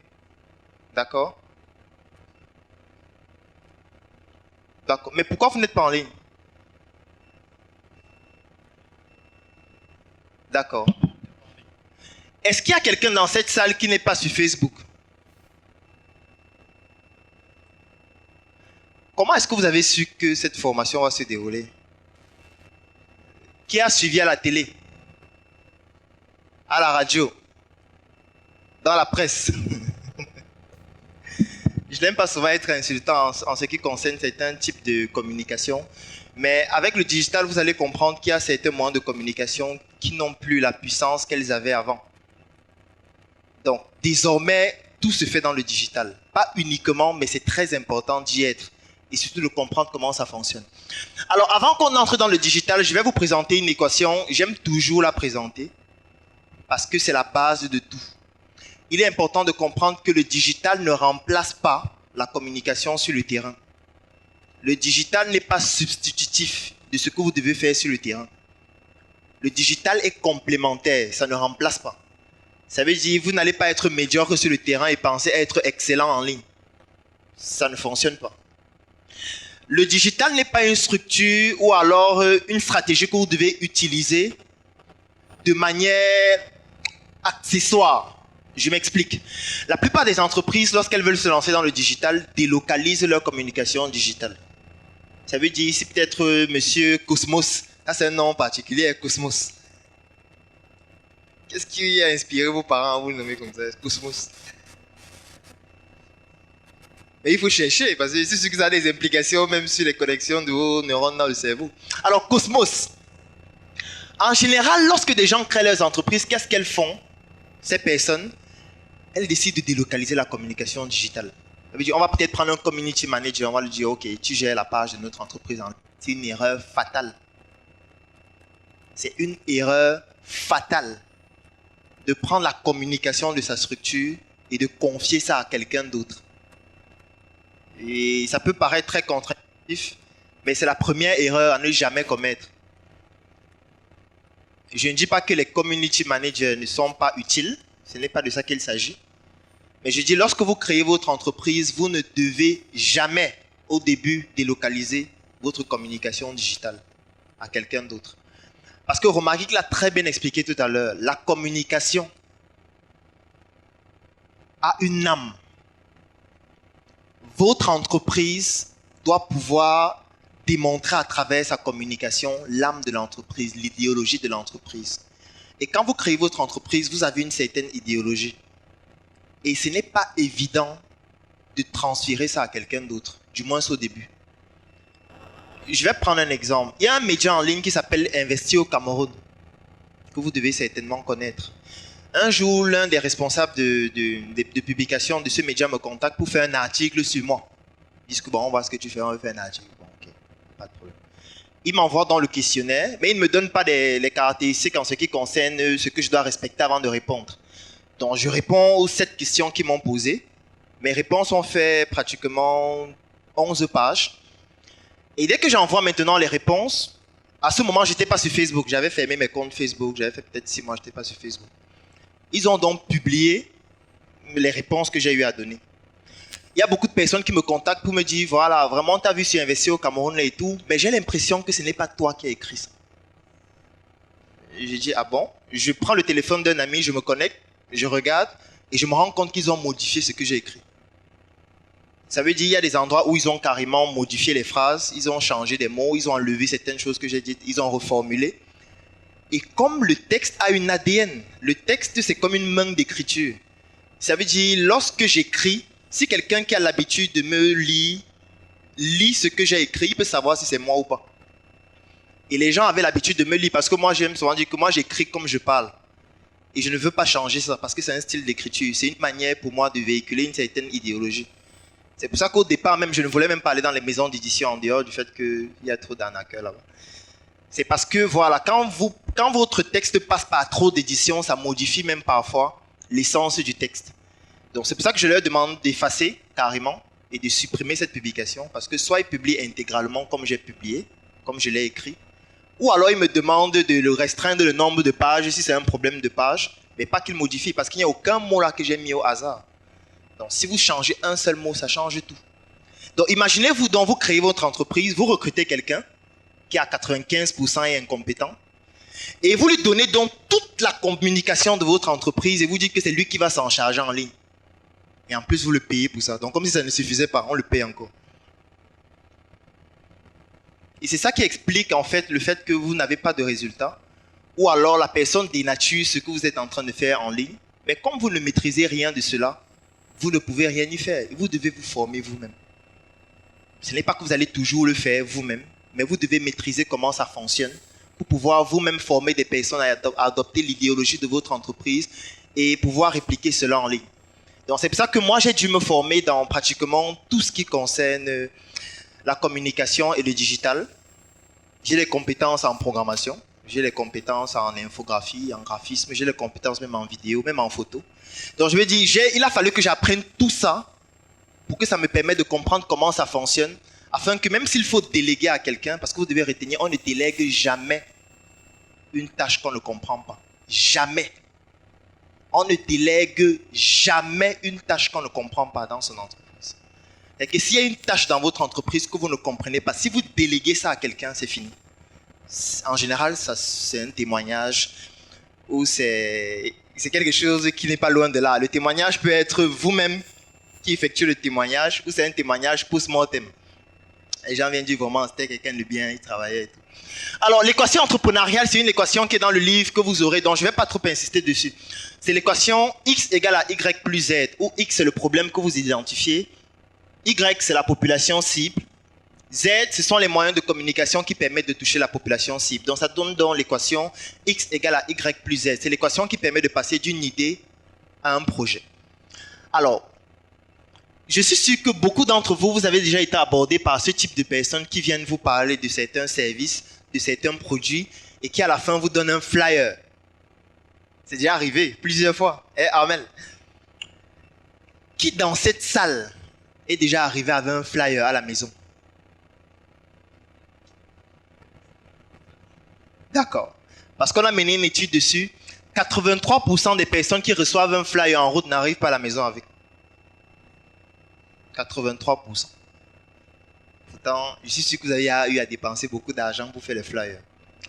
D'accord. D'accord. Mais pourquoi vous n'êtes pas en ligne? D'accord. Est-ce qu'il y a quelqu'un dans cette salle qui n'est pas sur Facebook? Comment est-ce que vous avez su que cette formation va se dérouler? Qui a suivi à la télé? À la radio? Dans la presse? Je n'aime pas souvent être insultant en ce qui concerne certains types de communication. Mais avec le digital, vous allez comprendre qu'il y a certains moyens de communication qui n'ont plus la puissance qu'elles avaient avant. Donc, désormais, tout se fait dans le digital. Pas uniquement, mais c'est très important d'y être. Et surtout de comprendre comment ça fonctionne. Alors, avant qu'on entre dans le digital, je vais vous présenter une équation. J'aime toujours la présenter parce que c'est la base de tout. Il est important de comprendre que le digital ne remplace pas la communication sur le terrain. Le digital n'est pas substitutif de ce que vous devez faire sur le terrain. Le digital est complémentaire, ça ne remplace pas. Ça veut dire que vous n'allez pas être médiocre sur le terrain et penser être excellent en ligne. Ça ne fonctionne pas. Le digital n'est pas une structure ou alors une stratégie que vous devez utiliser de manière accessoire. Je m'explique. La plupart des entreprises, lorsqu'elles veulent se lancer dans le digital, délocalisent leur communication digitale. Ça veut dire ici peut-être Monsieur Cosmos. Ça, c'est un nom particulier, Cosmos. Qu'est-ce qui a inspiré vos parents à vous le nommer comme ça, Cosmos? Mais il faut chercher, parce que c'est sûr que ça a des implications même sur les connexions de vos neurones dans le cerveau. Alors, Cosmos. En général, lorsque des gens créent leurs entreprises, qu'est-ce qu'elles font? Ces personnes, elles décident de délocaliser la communication digitale. Ça veut dire, on va peut-être prendre un community manager, on va lui dire, ok, tu gères la page de notre entreprise en ligne. C'est une erreur fatale. C'est une erreur fatale de prendre la communication de sa structure et de confier ça à quelqu'un d'autre. Et ça peut paraître très contre-intuitif, mais c'est la première erreur à ne jamais commettre. Je ne dis pas que les community managers ne sont pas utiles, ce n'est pas de ça qu'il s'agit. Mais je dis, lorsque vous créez votre entreprise, vous ne devez jamais, au début, délocaliser votre communication digitale à quelqu'un d'autre. Parce que remarquez qu'il a très bien expliqué tout à l'heure, la communication a une âme. Votre entreprise doit pouvoir démontrer à travers sa communication l'âme de l'entreprise, l'idéologie de l'entreprise. Et quand vous créez votre entreprise, vous avez une certaine idéologie. Et ce n'est pas évident de transférer ça à quelqu'un d'autre, du moins au début. Je vais prendre un exemple. Il y a un média en ligne qui s'appelle Investir au Cameroun, que vous devez certainement connaître. Un jour, l'un des responsables de publication de ce média me contacte pour faire un article sur moi. Ils disent que bon, on voit ce que tu fais, on veut faire un article. Bon, ok, pas de problème. Il m'envoie dans le questionnaire, mais il ne me donne pas les caractéristiques en ce qui concerne ce que je dois respecter avant de répondre. Donc, je réponds aux 7 questions qu'ils m'ont posées. Mes réponses ont fait pratiquement 11 pages. Et dès que j'envoie maintenant les réponses, à ce moment, je n'étais pas sur Facebook. J'avais fermé mes comptes Facebook. J'avais fait peut-être 6 mois, je n'étais pas sur Facebook. Ils ont donc publié les réponses que j'ai eu à donner. Il y a beaucoup de personnes qui me contactent pour me dire, voilà, vraiment, tu as vu sur Investir au Cameroun là et tout, mais j'ai l'impression que ce n'est pas toi qui as écrit ça. J'ai dit, ah bon? Je prends le téléphone d'un ami, je me connecte, je regarde et je me rends compte qu'ils ont modifié ce que j'ai écrit. Ça veut dire qu'il y a des endroits où ils ont carrément modifié les phrases, ils ont changé des mots, ils ont enlevé certaines choses que j'ai dites, ils ont reformulé. Et comme le texte a une ADN, le texte c'est comme une main d'écriture. Ça veut dire, lorsque j'écris, si quelqu'un qui a l'habitude de me lire, lit ce que j'ai écrit, il peut savoir si c'est moi ou pas. Et les gens avaient l'habitude de me lire parce que moi j'aime souvent dire que moi j'écris comme je parle. Et je ne veux pas changer ça parce que c'est un style d'écriture. C'est une manière pour moi de véhiculer une certaine idéologie. C'est pour ça qu'au départ même, je ne voulais même pas aller dans les maisons d'édition en dehors du fait qu'il y a trop d'arnaqueurs là-bas. C'est parce que voilà, quand votre texte passe par trop d'édition, ça modifie même parfois l'essence du texte. Donc c'est pour ça que je leur demande d'effacer carrément et de supprimer cette publication parce que soit ils publient intégralement comme j'ai publié, comme je l'ai écrit, ou alors ils me demandent de le restreindre le nombre de pages si c'est un problème de page, mais pas qu'ils modifient parce qu'il n'y a aucun mot là que j'ai mis au hasard. Donc si vous changez un seul mot, ça change tout. Donc imaginez-vous, donc vous créez votre entreprise, vous recrutez quelqu'un qui à 95% est incompétent, et vous lui donnez donc toute la communication de votre entreprise et vous dites que c'est lui qui va s'en charger en ligne. Et en plus, vous le payez pour ça. Donc comme si ça ne suffisait pas, on le paye encore. Et c'est ça qui explique en fait le fait que vous n'avez pas de résultat, ou alors la personne dénature ce que vous êtes en train de faire en ligne, mais comme vous ne maîtrisez rien de cela, vous ne pouvez rien y faire. Vous devez vous former vous-même. Ce n'est pas que vous allez toujours le faire vous-même, mais vous devez maîtriser comment ça fonctionne pour pouvoir vous-même former des personnes à adopter l'idéologie de votre entreprise et pouvoir répliquer cela en ligne. Donc c'est pour ça que moi j'ai dû me former dans pratiquement tout ce qui concerne la communication et le digital. J'ai les compétences en programmation, j'ai les compétences en infographie, en graphisme, j'ai les compétences même en vidéo, même en photo. Donc je me dis, il a fallu que j'apprenne tout ça pour que ça me permette de comprendre comment ça fonctionne, afin que même s'il faut déléguer à quelqu'un, parce que vous devez retenir, on ne délègue jamais une tâche qu'on ne comprend pas. Jamais. On ne délègue jamais une tâche qu'on ne comprend pas dans son entreprise. Et que s'il y a une tâche dans votre entreprise que vous ne comprenez pas, si vous déléguez ça à quelqu'un, c'est fini. En général, c'est un témoignage ou c'est quelque chose qui n'est pas loin de là. Le témoignage peut être vous-même qui effectue le témoignage ou c'est un témoignage post-mortem. Les gens viennent dire vraiment, c'était quelqu'un de bien, il travaillait et tout. Alors, l'équation entrepreneuriale, c'est une équation qui est dans le livre que vous aurez, donc je ne vais pas trop insister dessus. C'est l'équation X égale à Y plus Z, où X c'est le problème que vous identifiez, Y c'est la population cible, Z ce sont les moyens de communication qui permettent de toucher la population cible. Donc ça donne donc l'équation X égale à Y plus Z. C'est l'équation qui permet de passer d'une idée à un projet. Alors, je suis sûr que beaucoup d'entre vous, vous avez déjà été abordés par ce type de personnes qui viennent vous parler de certains services, de certains produits, et qui à la fin vous donnent un flyer. C'est déjà arrivé plusieurs fois. Armel, qui dans cette salle est déjà arrivé avec un flyer à la maison? D'accord. Parce qu'on a mené une étude dessus. 83% des personnes qui reçoivent un flyer en route n'arrivent pas à la maison avec. 83%. Pourtant, je suis sûr que vous avez eu à dépenser beaucoup d'argent pour faire les flyers.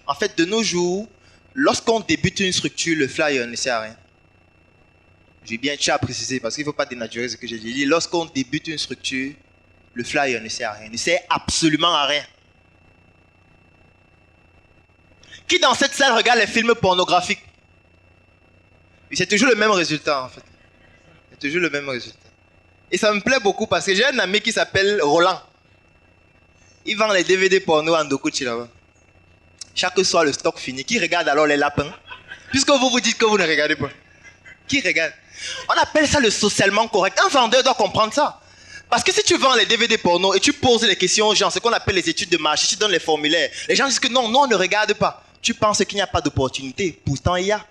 En fait, de nos jours, lorsqu'on débute une structure, le flyer ne sert à rien. J'ai bien à préciser parce qu'il ne faut pas dénaturer ce que j'ai dit. Lorsqu'on débute une structure, le flyer ne sert à rien. Ne sert absolument à rien. Qui dans cette salle regarde les films pornographiques? C'est toujours le même résultat en fait. C'est toujours le même résultat. Et ça me plaît beaucoup parce que j'ai un ami qui s'appelle Roland. Il vend les DVD porno en Dokuchi là-bas. Chaque soir le stock fini. Qui regarde alors les lapins? Puisque vous vous dites que vous ne regardez pas. Qui regarde? On appelle ça le socialement correct. Un vendeur doit comprendre ça. Parce que si tu vends les DVD porno et tu poses les questions aux gens, ce qu'on appelle les études de marché, tu donnes les formulaires, les gens disent que non, on ne regarde pas. Tu penses qu'il n'y a pas d'opportunité. Pourtant, il y a.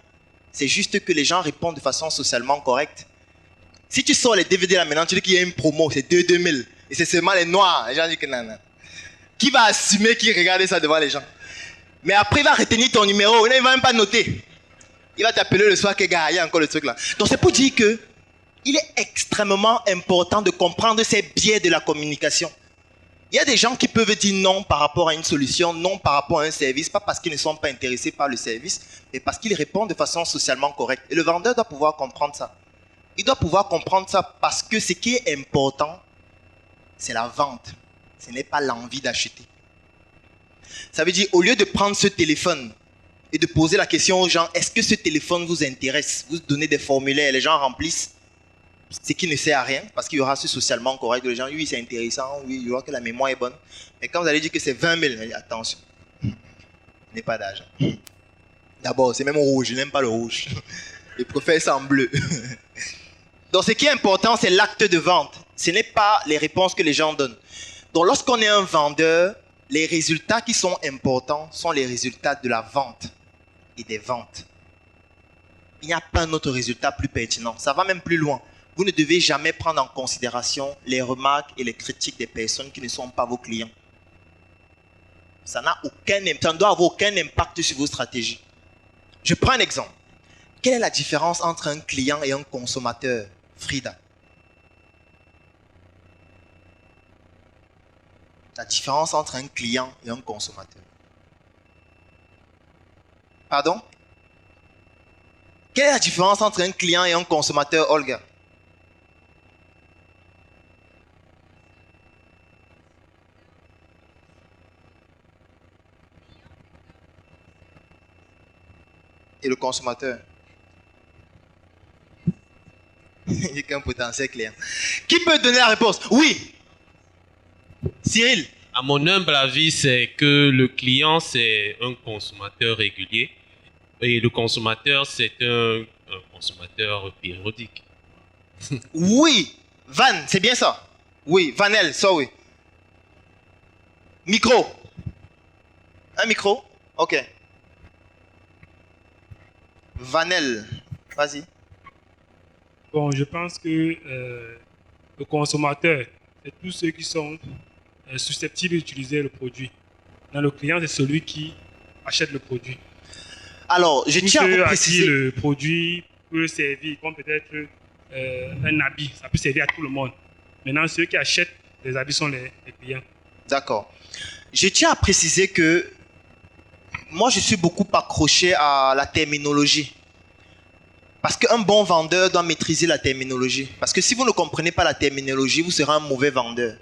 C'est juste que les gens répondent de façon socialement correcte. Si tu sors les DVD là maintenant, tu dis qu'il y a une promo, c'est 2000. Et c'est seulement les noirs. Les gens disent que non, non. Qui va assumer qu'il regarde ça devant les gens? Mais après, il va retenir ton numéro. Il ne va même pas noter. Il va t'appeler le soir que gars, il y a encore le truc là. Donc c'est pour dire que il est extrêmement important de comprendre ces biais de la communication. Il y a des gens qui peuvent dire non par rapport à une solution, non par rapport à un service, pas parce qu'ils ne sont pas intéressés par le service, mais parce qu'ils répondent de façon socialement correcte. Et le vendeur doit pouvoir comprendre ça. Il doit pouvoir comprendre ça parce que ce qui est important, c'est la vente. Ce n'est pas l'envie d'acheter. Ça veut dire, au lieu de prendre ce téléphone et de poser la question aux gens, est-ce que ce téléphone vous intéresse? Vous donnez des formulaires, les gens remplissent. Ce qui ne sert à rien, parce qu'il y aura ce socialement correct de les gens. Oui, c'est intéressant, oui, il y aura que la mémoire est bonne. Mais quand vous allez dire que c'est 20 000, attention, je n'ai pas d'argent. D'abord, c'est même rouge, je n'aime pas le rouge. Je préfère ça en bleu. Donc, ce qui est important, c'est l'acte de vente. Ce n'est pas les réponses que les gens donnent. Donc, lorsqu'on est un vendeur, les résultats qui sont importants sont les résultats de la vente et des ventes. Il n'y a pas un autre résultat plus pertinent. Ça va même plus loin. Vous ne devez jamais prendre en considération les remarques et les critiques des personnes qui ne sont pas vos clients. Ça ne doit avoir aucun impact sur vos stratégies. Je prends un exemple. Quelle est la différence entre un client et un consommateur, Frida? La différence entre un client et un consommateur. Pardon? Quelle est la différence entre un client et un consommateur, Olga? Et le consommateur? Il qu'un potentiel client. Qui peut donner la réponse? Oui. Cyril. À mon humble avis, c'est que le client, c'est un consommateur régulier et le consommateur, c'est un consommateur périodique. Oui. Van, c'est bien ça? Oui. Vanel, ça oui. Micro. Un micro? Ok. Vanel, vas-y. Bon, je pense que le consommateur, c'est tous ceux qui sont susceptibles d'utiliser le produit. Dans le client, c'est celui qui achète le produit. Alors, je Tous tiens à ceux vous à qui préciser. le produit peut servir, comme peut-être un habit, ça peut servir à tout le monde. Maintenant, ceux qui achètent les habits sont les clients. D'accord. Je tiens à préciser que moi, je suis beaucoup accroché à la terminologie. Parce qu'un bon vendeur doit maîtriser la terminologie. Parce que si vous ne comprenez pas la terminologie, vous serez un mauvais vendeur.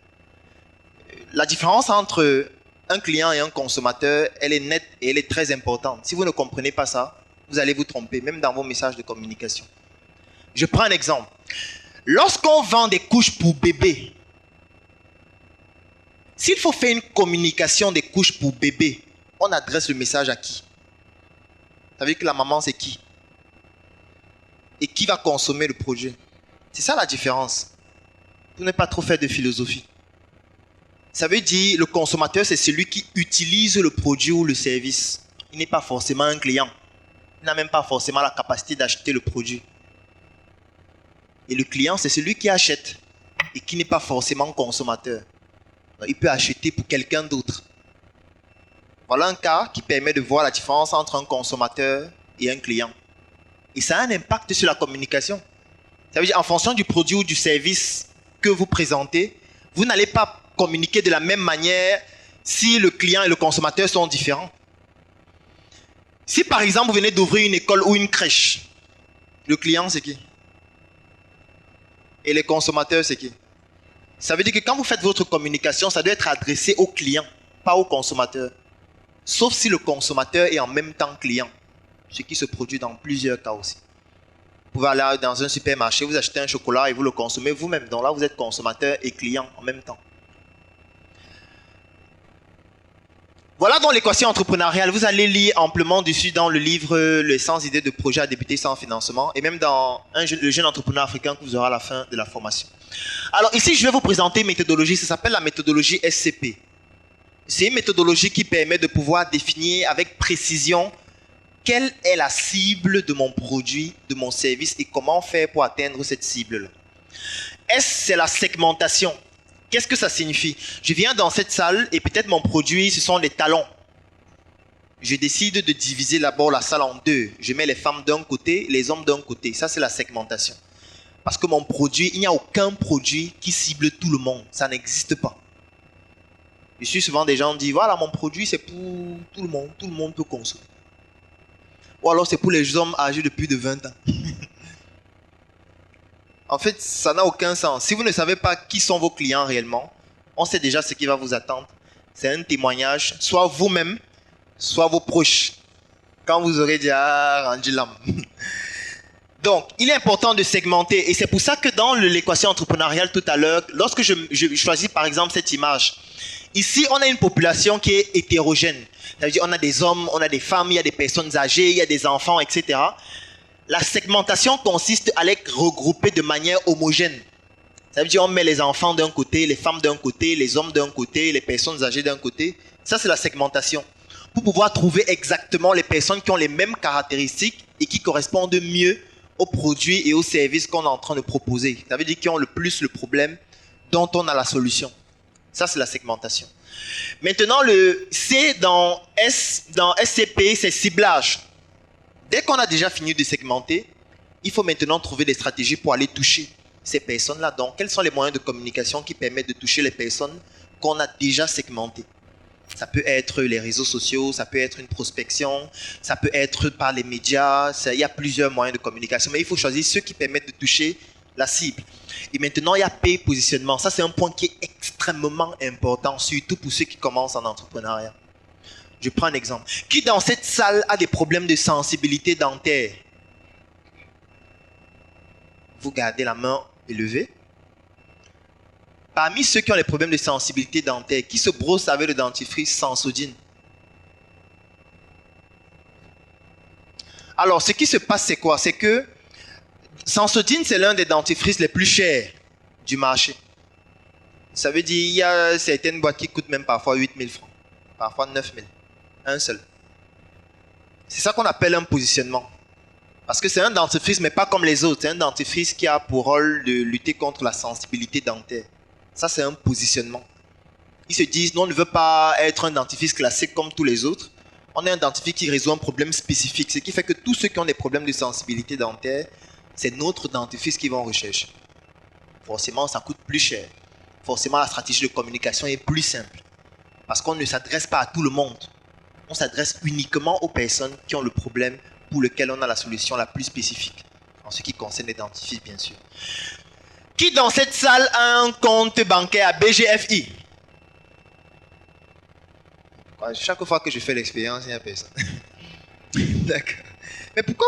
La différence entre un client et un consommateur, elle est nette et elle est très importante. Si vous ne comprenez pas ça, vous allez vous tromper, même dans vos messages de communication. Je prends un exemple. Lorsqu'on vend des couches pour bébé, s'il faut faire une communication des couches pour bébé, on adresse le message à qui? Ça veut dire que la maman, c'est qui? Et qui va consommer le produit? C'est ça la différence. Vous n'êtes pas trop fait de philosophie. Ça veut dire le consommateur, c'est celui qui utilise le produit ou le service. Il n'est pas forcément un client. Il n'a même pas forcément la capacité d'acheter le produit. Et le client, c'est celui qui achète et qui n'est pas forcément consommateur. Il peut acheter pour quelqu'un d'autre. Voilà un cas qui permet de voir la différence entre un consommateur et un client. Et ça a un impact sur la communication. Ça veut dire en fonction du produit ou du service que vous présentez, vous n'allez pas communiquer de la même manière si le client et le consommateur sont différents. Si par exemple vous venez d'ouvrir une école ou une crèche, le client c'est qui? Et les consommateurs c'est qui? Ça veut dire que quand vous faites votre communication, ça doit être adressé au client, pas au consommateur. Sauf si le consommateur est en même temps client, ce qui se produit dans plusieurs cas aussi. Vous pouvez aller dans un supermarché, vous achetez un chocolat et vous le consommez vous-même. Donc là, vous êtes consommateur et client en même temps. Voilà donc l'équation entrepreneuriale. Vous allez lire amplement dessus dans le livre Les 100 idées de projet à débuter sans financement et même dans le jeune entrepreneur africain que vous aurez à la fin de la formation. Alors ici, je vais vous présenter une méthodologie. Ça s'appelle la méthodologie SCP. C'est une méthodologie qui permet de pouvoir définir avec précision quelle est la cible de mon produit, de mon service et comment faire pour atteindre cette cible-là. S, c'est la segmentation. Qu'est-ce que ça signifie? Je viens dans cette salle et peut-être mon produit, ce sont les talons. Je décide de diviser d'abord la salle en deux. Je mets les femmes d'un côté, les hommes d'un côté. Ça, c'est la segmentation. Parce que mon produit, il n'y a aucun produit qui cible tout le monde. Ça n'existe pas. Je suis souvent des gens qui disent, voilà, mon produit, c'est pour tout le monde. Tout le monde peut consommer. Ou alors, c'est pour les hommes âgés de plus de 20 ans. En fait, ça n'a aucun sens. Si vous ne savez pas qui sont vos clients réellement, on sait déjà ce qui va vous attendre. C'est un témoignage, soit vous-même, soit vos proches. Quand vous aurez déjà rendu l'âme. Donc, il est important de segmenter. Et c'est pour ça que dans l'équation entrepreneuriale tout à l'heure, lorsque je choisis par exemple cette image, ici, on a une population qui est hétérogène. C'est-à-dire, on a des hommes, on a des femmes, il y a des personnes âgées, il y a des enfants, etc. La segmentation consiste à les regrouper de manière homogène. Ça veut dire on met les enfants d'un côté, les femmes d'un côté, les hommes d'un côté, les personnes âgées d'un côté. Ça, c'est la segmentation. Pour pouvoir trouver exactement les personnes qui ont les mêmes caractéristiques et qui correspondent mieux aux produits et aux services qu'on est en train de proposer. Ça veut dire qui ont le plus le problème dont on a la solution. Ça, c'est la segmentation. Maintenant, le C dans SCP, c'est ciblage. Dès qu'on a déjà fini de segmenter, il faut maintenant trouver des stratégies pour aller toucher ces personnes-là. Donc, quels sont les moyens de communication qui permettent de toucher les personnes qu'on a déjà segmentées? Ça peut être les réseaux sociaux, ça peut être une prospection, ça peut être par les médias. Il y a plusieurs moyens de communication, mais il faut choisir ceux qui permettent de toucher la cible. Et maintenant, il y a P, positionnement. Ça, c'est un point qui est extrêmement important, surtout pour ceux qui commencent en entrepreneuriat. Je prends un exemple. Qui dans cette salle a des problèmes de sensibilité dentaire? vous gardez la main élevée. Parmi ceux qui ont les problèmes de sensibilité dentaire, qui se brosse avec le dentifrice Sensodyne? Alors, ce qui se passe, c'est quoi? C'est que Sensodyne, c'est l'un des dentifrices les plus chers du marché. Ça veut dire qu'il y a certaines boîtes qui coûtent même parfois 8 000 francs, parfois 9 000. Un seul. C'est ça qu'on appelle un positionnement. Parce que c'est un dentifrice, mais pas comme les autres. C'est un dentifrice qui a pour rôle de lutter contre la sensibilité dentaire. Ça, c'est un positionnement. Ils se disent, non, on ne veut pas être un dentifrice classique comme tous les autres. On est un dentifrice qui résout un problème spécifique. Ce qui fait que tous ceux qui ont des problèmes de sensibilité dentaire, c'est notre dentifrice qu'ils vont rechercher. Forcément, ça coûte plus cher. Forcément, la stratégie de communication est plus simple. Parce qu'on ne s'adresse pas à tout le monde. On s'adresse uniquement aux personnes qui ont le problème pour lequel on a la solution la plus spécifique. En ce qui concerne les dentifrices, bien sûr. Qui dans cette salle a un compte bancaire à BGFI? Chaque fois que je fais l'expérience, il n'y a personne. D'accord. Mais pourquoi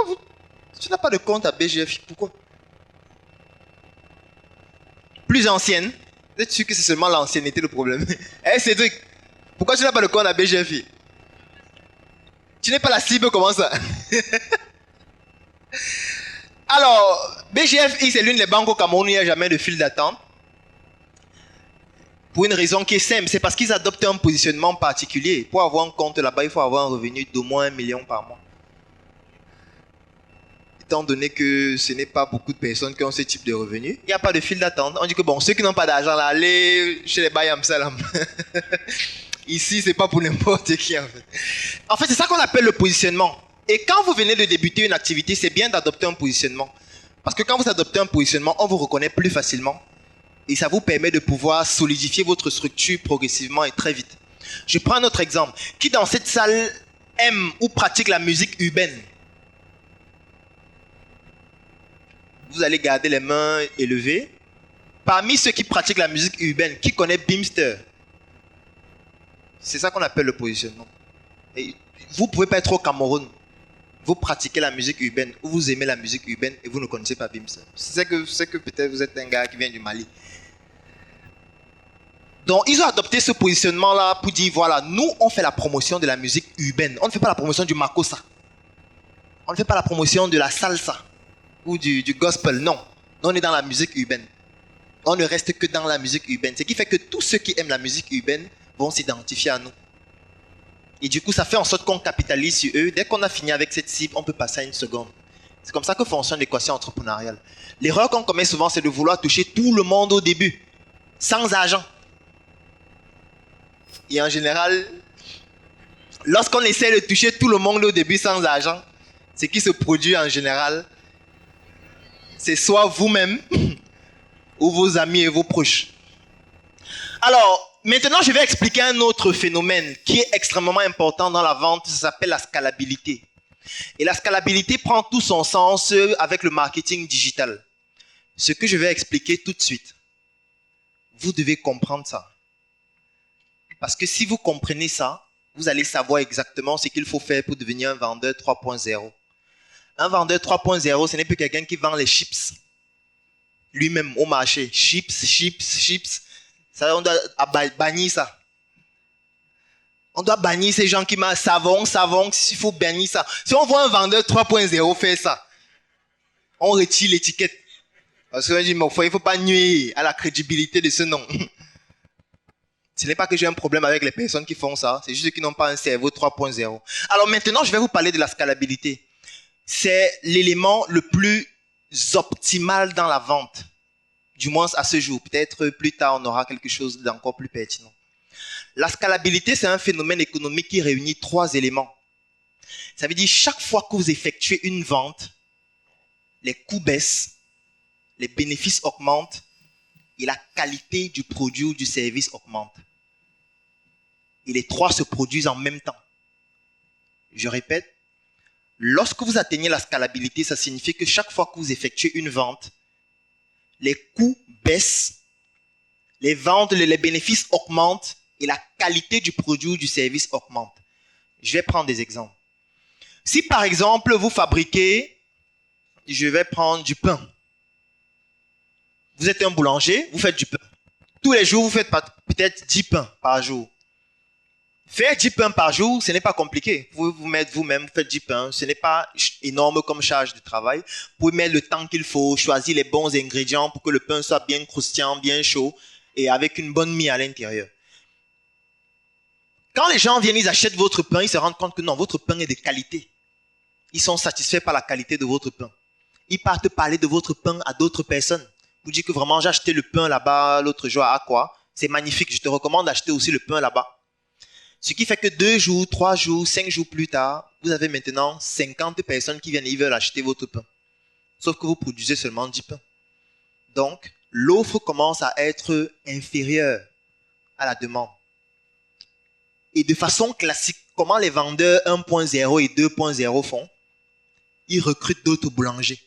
tu n'as pas de compte à BGFI? Pourquoi? Plus ancienne? Vous êtes sûr que c'est seulement l'ancienneté le problème? Eh Cédric, pourquoi tu n'as pas de compte à BGFI? Tu n'es pas la cible, comment ça? Alors, BGFI, c'est l'une des banques au Cameroun où il n'y a jamais de file d'attente. Pour une raison qui est simple, c'est parce qu'ils adoptent un positionnement particulier. Pour avoir un compte là-bas, il faut avoir un revenu d'au moins 1 million par mois. Étant donné que ce n'est pas beaucoup de personnes qui ont ce type de revenus, il n'y a pas de file d'attente. On dit que bon, ceux qui n'ont pas d'argent, là, allez chez les Bayam Salam. Ici, c'est pas pour n'importe qui en fait. En fait, c'est ça qu'on appelle le positionnement. Et quand vous venez de débuter une activité, c'est bien d'adopter un positionnement. Parce que quand vous adoptez un positionnement, on vous reconnaît plus facilement. Et ça vous permet de pouvoir solidifier votre structure progressivement et très vite. Je prends un autre exemple. Qui dans cette salle aime ou pratique la musique urbaine? Vous allez garder les mains élevées. Parmi ceux qui pratiquent la musique urbaine, qui connaît Bimster? C'est ça qu'on appelle le positionnement. Et vous ne pouvez pas être au Cameroun. Vous pratiquez la musique urbaine ou vous aimez la musique urbaine et vous ne connaissez pas Bimster. C'est que peut-être vous êtes un gars qui vient du Mali. Donc, ils ont adopté ce positionnement-là pour dire, voilà, nous, on fait la promotion de la musique urbaine. On ne fait pas la promotion du makossa. On ne fait pas la promotion de la salsa ou du gospel. Non, on est dans la musique urbaine. On ne reste que dans la musique urbaine. Ce qui fait que tous ceux qui aiment la musique urbaine vont s'identifier à nous. Et du coup, ça fait en sorte qu'on capitalise sur eux. Dès qu'on a fini avec cette cible, on peut passer à une seconde. C'est comme ça que fonctionne l'équation entrepreneuriale. L'erreur qu'on commet souvent, c'est de vouloir toucher tout le monde au début, sans argent. Et en général, lorsqu'on essaie de toucher tout le monde au début sans argent, ce qui se produit en général, c'est soit vous-même ou vos amis et vos proches. Alors, maintenant, je vais expliquer un autre phénomène qui est extrêmement important dans la vente. Ça s'appelle la scalabilité. Et la scalabilité prend tout son sens avec le marketing digital. Ce que je vais expliquer tout de suite, vous devez comprendre ça. Parce que si vous comprenez ça, vous allez savoir exactement ce qu'il faut faire pour devenir un vendeur 3.0. Un vendeur 3.0, ce n'est plus quelqu'un qui vend les chips lui-même au marché. Chips. Ça, on doit bannir ça. On doit bannir ces gens qui mangent savon, il faut bannir ça. Si on voit un vendeur 3.0 faire ça, on retire l'étiquette. Parce que il ne faut pas nuire à la crédibilité de ce nom. Ce n'est pas que j'ai un problème avec les personnes qui font ça, c'est juste qu'ils n'ont pas un cerveau 3.0. Alors maintenant, je vais vous parler de la scalabilité. C'est l'élément le plus optimal dans la vente. Du moins à ce jour. Peut-être plus tard, on aura quelque chose d'encore plus pertinent. La scalabilité, c'est un phénomène économique qui réunit 3 éléments. Ça veut dire chaque fois que vous effectuez une vente, les coûts baissent, les bénéfices augmentent et la qualité du produit ou du service augmente. Et les 3 se produisent en même temps. Je répète, lorsque vous atteignez la scalabilité, ça signifie que chaque fois que vous effectuez une vente, les coûts baissent, les ventes, les bénéfices augmentent et la qualité du produit ou du service augmente. Je vais prendre des exemples. Si par exemple vous fabriquez, je vais prendre du pain. Vous êtes un boulanger, vous faites du pain. Tous les jours, vous faites peut-être 10 pains par jour. Faire 10 pains par jour, ce n'est pas compliqué. Vous vous mettez vous-même, vous faites 10 pains. Ce n'est pas énorme comme charge de travail. Vous pouvez mettre le temps qu'il faut, choisir les bons ingrédients pour que le pain soit bien croustillant, bien chaud et avec une bonne mie à l'intérieur. Quand les gens viennent, ils achètent votre pain, ils se rendent compte que non, votre pain est de qualité. Ils sont satisfaits par la qualité de votre pain. Ils partent parler de votre pain à d'autres personnes. Vous dites que vraiment, j'ai acheté le pain là-bas l'autre jour à Aqua. C'est magnifique, je te recommande d'acheter aussi le pain là-bas. Ce qui fait que 2 jours, 3 jours, 5 jours plus tard, vous avez maintenant 50 personnes qui viennent et ils veulent acheter votre pain. Sauf que vous produisez seulement 10 pains. Donc, l'offre commence à être inférieure à la demande. Et de façon classique, comment les vendeurs 1.0 et 2.0 font? Ils recrutent d'autres boulangers.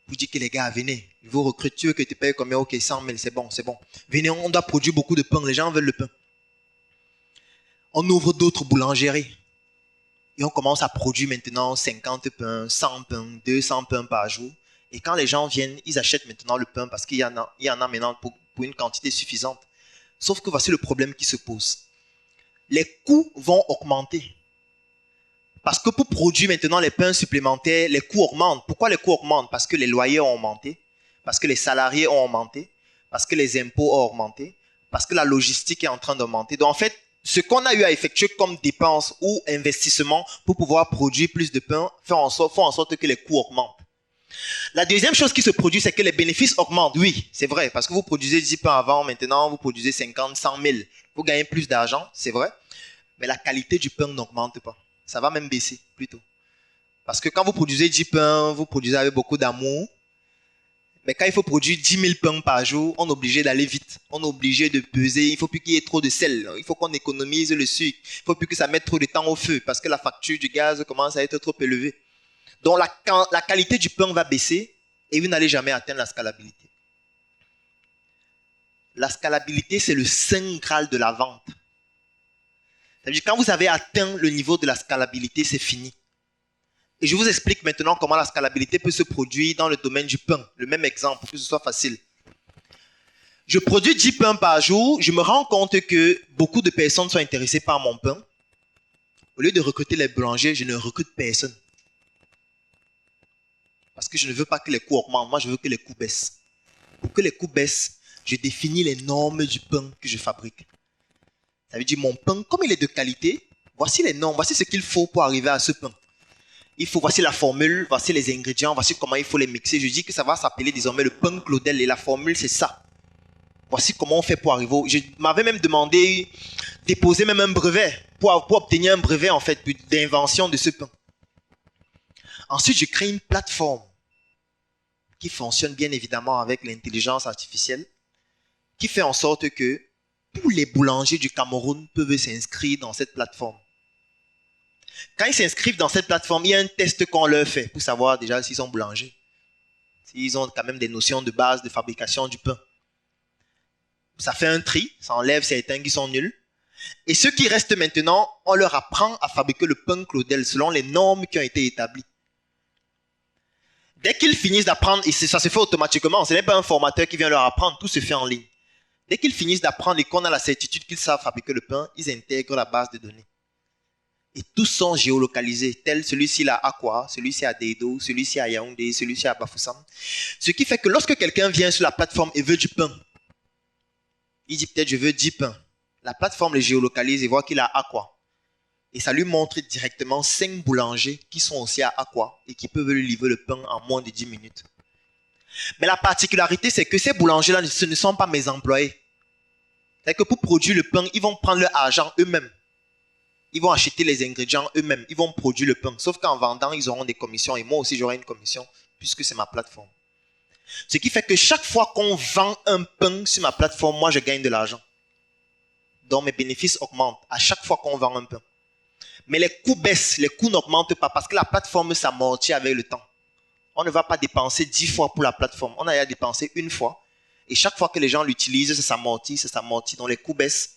Vous dites que les gars, venez, je vous recrute, tu veux que tu payes combien? Ok, 100 000, c'est bon, c'est bon. Venez, on doit produire beaucoup de pain, les gens veulent le pain. On ouvre d'autres boulangeries. Et on commence à produire maintenant 50 pains, 100 pains, 200 pains par jour. Et quand les gens viennent, ils achètent maintenant le pain parce qu'il y en a maintenant pour une quantité suffisante. Sauf que voici le problème qui se pose. Les coûts vont augmenter. Parce que pour produire maintenant les pains supplémentaires, les coûts augmentent. Pourquoi les coûts augmentent? Parce que les loyers ont augmenté, parce que les salariés ont augmenté, parce que les impôts ont augmenté, parce que la logistique est en train d'augmenter. Donc en fait, ce qu'on a eu à effectuer comme dépenses ou investissement pour pouvoir produire plus de pain font en sorte que les coûts augmentent. La deuxième chose qui se produit, c'est que les bénéfices augmentent. Oui, c'est vrai, parce que vous produisez 10 pains avant, maintenant vous produisez 50, 100 000. Vous gagnez plus d'argent, c'est vrai, mais la qualité du pain n'augmente pas. Ça va même baisser plutôt. Parce que quand vous produisez 10 pains, vous produisez avec beaucoup d'amour. Mais quand il faut produire 10 000 pains par jour, on est obligé d'aller vite. On est obligé de peser. Il ne faut plus qu'il y ait trop de sel. Il faut qu'on économise le sucre. Il ne faut plus que ça mette trop de temps au feu parce que la facture du gaz commence à être trop élevée. Donc la qualité du pain va baisser et vous n'allez jamais atteindre la scalabilité. La scalabilité, c'est le saint graal de la vente. C'est-à-dire quand vous avez atteint le niveau de la scalabilité, c'est fini. Et je vous explique maintenant comment la scalabilité peut se produire dans le domaine du pain. Le même exemple pour que ce soit facile. Je produis 10 pains par jour. Je me rends compte que beaucoup de personnes sont intéressées par mon pain. Au lieu de recruter les boulangers, je ne recrute personne. Parce que je ne veux pas que les coûts augmentent. Moi, je veux que les coûts baissent. Pour que les coûts baissent, je définis les normes du pain que je fabrique. Ça veut dire mon pain, comme il est de qualité, voici les normes, voici ce qu'il faut pour arriver à ce pain. Voici la formule, voici les ingrédients, voici comment il faut les mixer. Je dis que ça va s'appeler désormais le pain Claudel et la formule c'est ça. Voici comment on fait pour arriver. Je m'avais même demandé, déposer même un brevet pour obtenir un brevet en fait d'invention de ce pain. Ensuite, je crée une plateforme qui fonctionne bien évidemment avec l'intelligence artificielle, qui fait en sorte que tous les boulangers du Cameroun peuvent s'inscrire dans cette plateforme. Quand ils s'inscrivent dans cette plateforme, il y a un test qu'on leur fait pour savoir déjà s'ils sont boulangers. S'ils ont quand même des notions de base de fabrication du pain. Ça fait un tri, ça enlève certains qui sont nuls. Et ceux qui restent maintenant, on leur apprend à fabriquer le pain Claudel selon les normes qui ont été établies. Dès qu'ils finissent d'apprendre, et ça se fait automatiquement, ce n'est pas un formateur qui vient leur apprendre, tout se fait en ligne. Dès qu'ils finissent d'apprendre et qu'on a la certitude qu'ils savent fabriquer le pain, ils intègrent la base de données. Et tous sont géolocalisés, tel celui-ci à Aqua, celui-ci à Dedo, celui-ci à Yaoundé, celui-ci à Bafoussam. Ce qui fait que lorsque quelqu'un vient sur la plateforme et veut du pain, il dit peut-être je veux 10 pains. La plateforme le géolocalise et voit qu'il a Aqua. Et ça lui montre directement 5 boulangers qui sont aussi à Aqua et qui peuvent lui livrer le pain en moins de 10 minutes. Mais la particularité, c'est que ces boulangers-là, ce ne sont pas mes employés. C'est que pour produire le pain, ils vont prendre leur argent eux-mêmes. Ils vont acheter les ingrédients eux-mêmes. Ils vont produire le pain. Sauf qu'en vendant, ils auront des commissions. Et moi aussi, j'aurai une commission puisque c'est ma plateforme. Ce qui fait que chaque fois qu'on vend un pain sur ma plateforme, moi, je gagne de l'argent. Donc, mes bénéfices augmentent à chaque fois qu'on vend un pain. Mais les coûts baissent. Les coûts n'augmentent pas parce que la plateforme s'amortit avec le temps. On ne va pas dépenser 10 fois pour la plateforme. On a à dépenser une fois. Et chaque fois que les gens l'utilisent, ça s'amortit. Donc, les coûts baissent.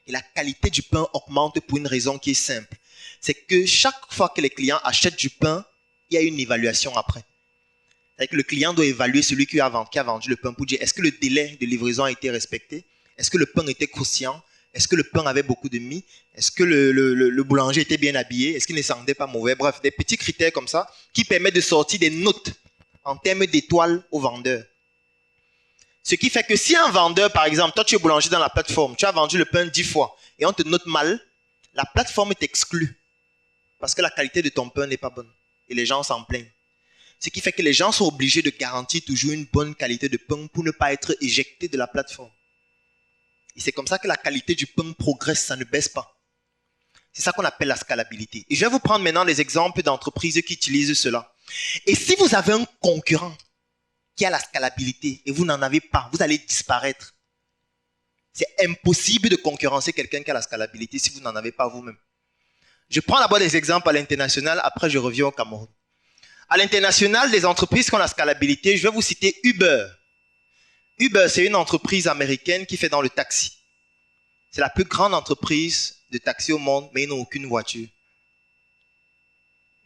Et la qualité du pain augmente pour une raison qui est simple. C'est que chaque fois que les clients achètent du pain, il y a une évaluation après. C'est-à-dire que le client doit évaluer celui qui a vendu le pain pour dire est-ce que le délai de livraison a été respecté? Est-ce que le pain était croustillant? Est-ce que le pain avait beaucoup de mie? Est-ce que le boulanger était bien habillé? Est-ce qu'il ne sentait pas mauvais? Bref, des petits critères comme ça qui permettent de sortir des notes en termes d'étoiles au vendeur. Ce qui fait que si un vendeur, par exemple, toi tu es boulanger dans la plateforme, tu as vendu le pain 10 fois et on te note mal, la plateforme t'exclut parce que la qualité de ton pain n'est pas bonne et les gens s'en plaignent. Ce qui fait que les gens sont obligés de garantir toujours une bonne qualité de pain pour ne pas être éjectés de la plateforme. Et c'est comme ça que la qualité du pain progresse, ça ne baisse pas. C'est ça qu'on appelle la scalabilité. Et je vais vous prendre maintenant des exemples d'entreprises qui utilisent cela. Et si vous avez un concurrent qui a la scalabilité et vous n'en avez pas, vous allez disparaître. C'est impossible de concurrencer quelqu'un qui a la scalabilité si vous n'en avez pas vous-même. Je prends d'abord des exemples à l'international, après je reviens au Cameroun. À l'international, des entreprises qui ont la scalabilité, je vais vous citer Uber. Uber, c'est une entreprise américaine qui fait dans le taxi. C'est la plus grande entreprise de taxi au monde, mais ils n'ont aucune voiture.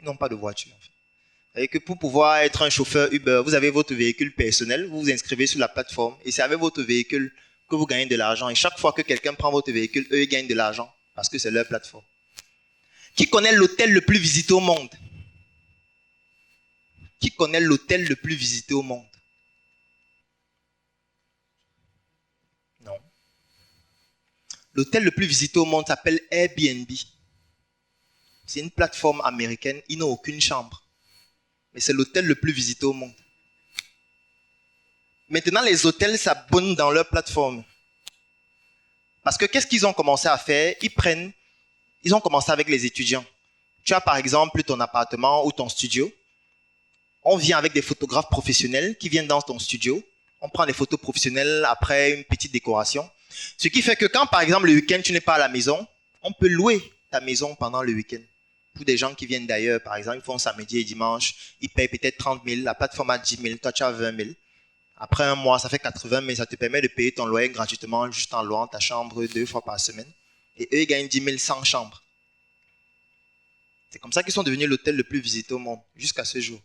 Ils n'ont pas de voiture. En fait. C'est-à-dire que pour pouvoir être un chauffeur Uber, vous avez votre véhicule personnel, vous vous inscrivez sur la plateforme et c'est avec votre véhicule que vous gagnez de l'argent. Et chaque fois que quelqu'un prend votre véhicule, eux, ils gagnent de l'argent parce que c'est leur plateforme. Qui connaît l'hôtel le plus visité au monde? Qui connaît l'hôtel le plus visité au monde? Non. L'hôtel le plus visité au monde s'appelle Airbnb. C'est une plateforme américaine. Ils n'ont aucune chambre. Mais c'est l'hôtel le plus visité au monde. Maintenant, les hôtels s'abonnent dans leur plateforme. Parce que qu'est-ce qu'ils ont commencé à faire? Ils ont commencé avec les étudiants. Tu as par exemple ton appartement ou ton studio. On vient avec des photographes professionnels qui viennent dans ton studio. On prend des photos professionnelles après une petite décoration. Ce qui fait que quand, par exemple, le week-end, tu n'es pas à la maison, on peut louer ta maison pendant le week-end. Pour des gens qui viennent d'ailleurs, par exemple, ils font samedi et dimanche, ils payent peut-être 30 000, la plateforme a 10 000, toi tu as 20 000. Après un mois, ça fait 80 000, ça te permet de payer ton loyer gratuitement juste en louant ta chambre 2 fois par semaine. Et eux, ils gagnent 10 000 sans chambre. C'est comme ça qu'ils sont devenus l'hôtel le plus visité au monde, jusqu'à ce jour.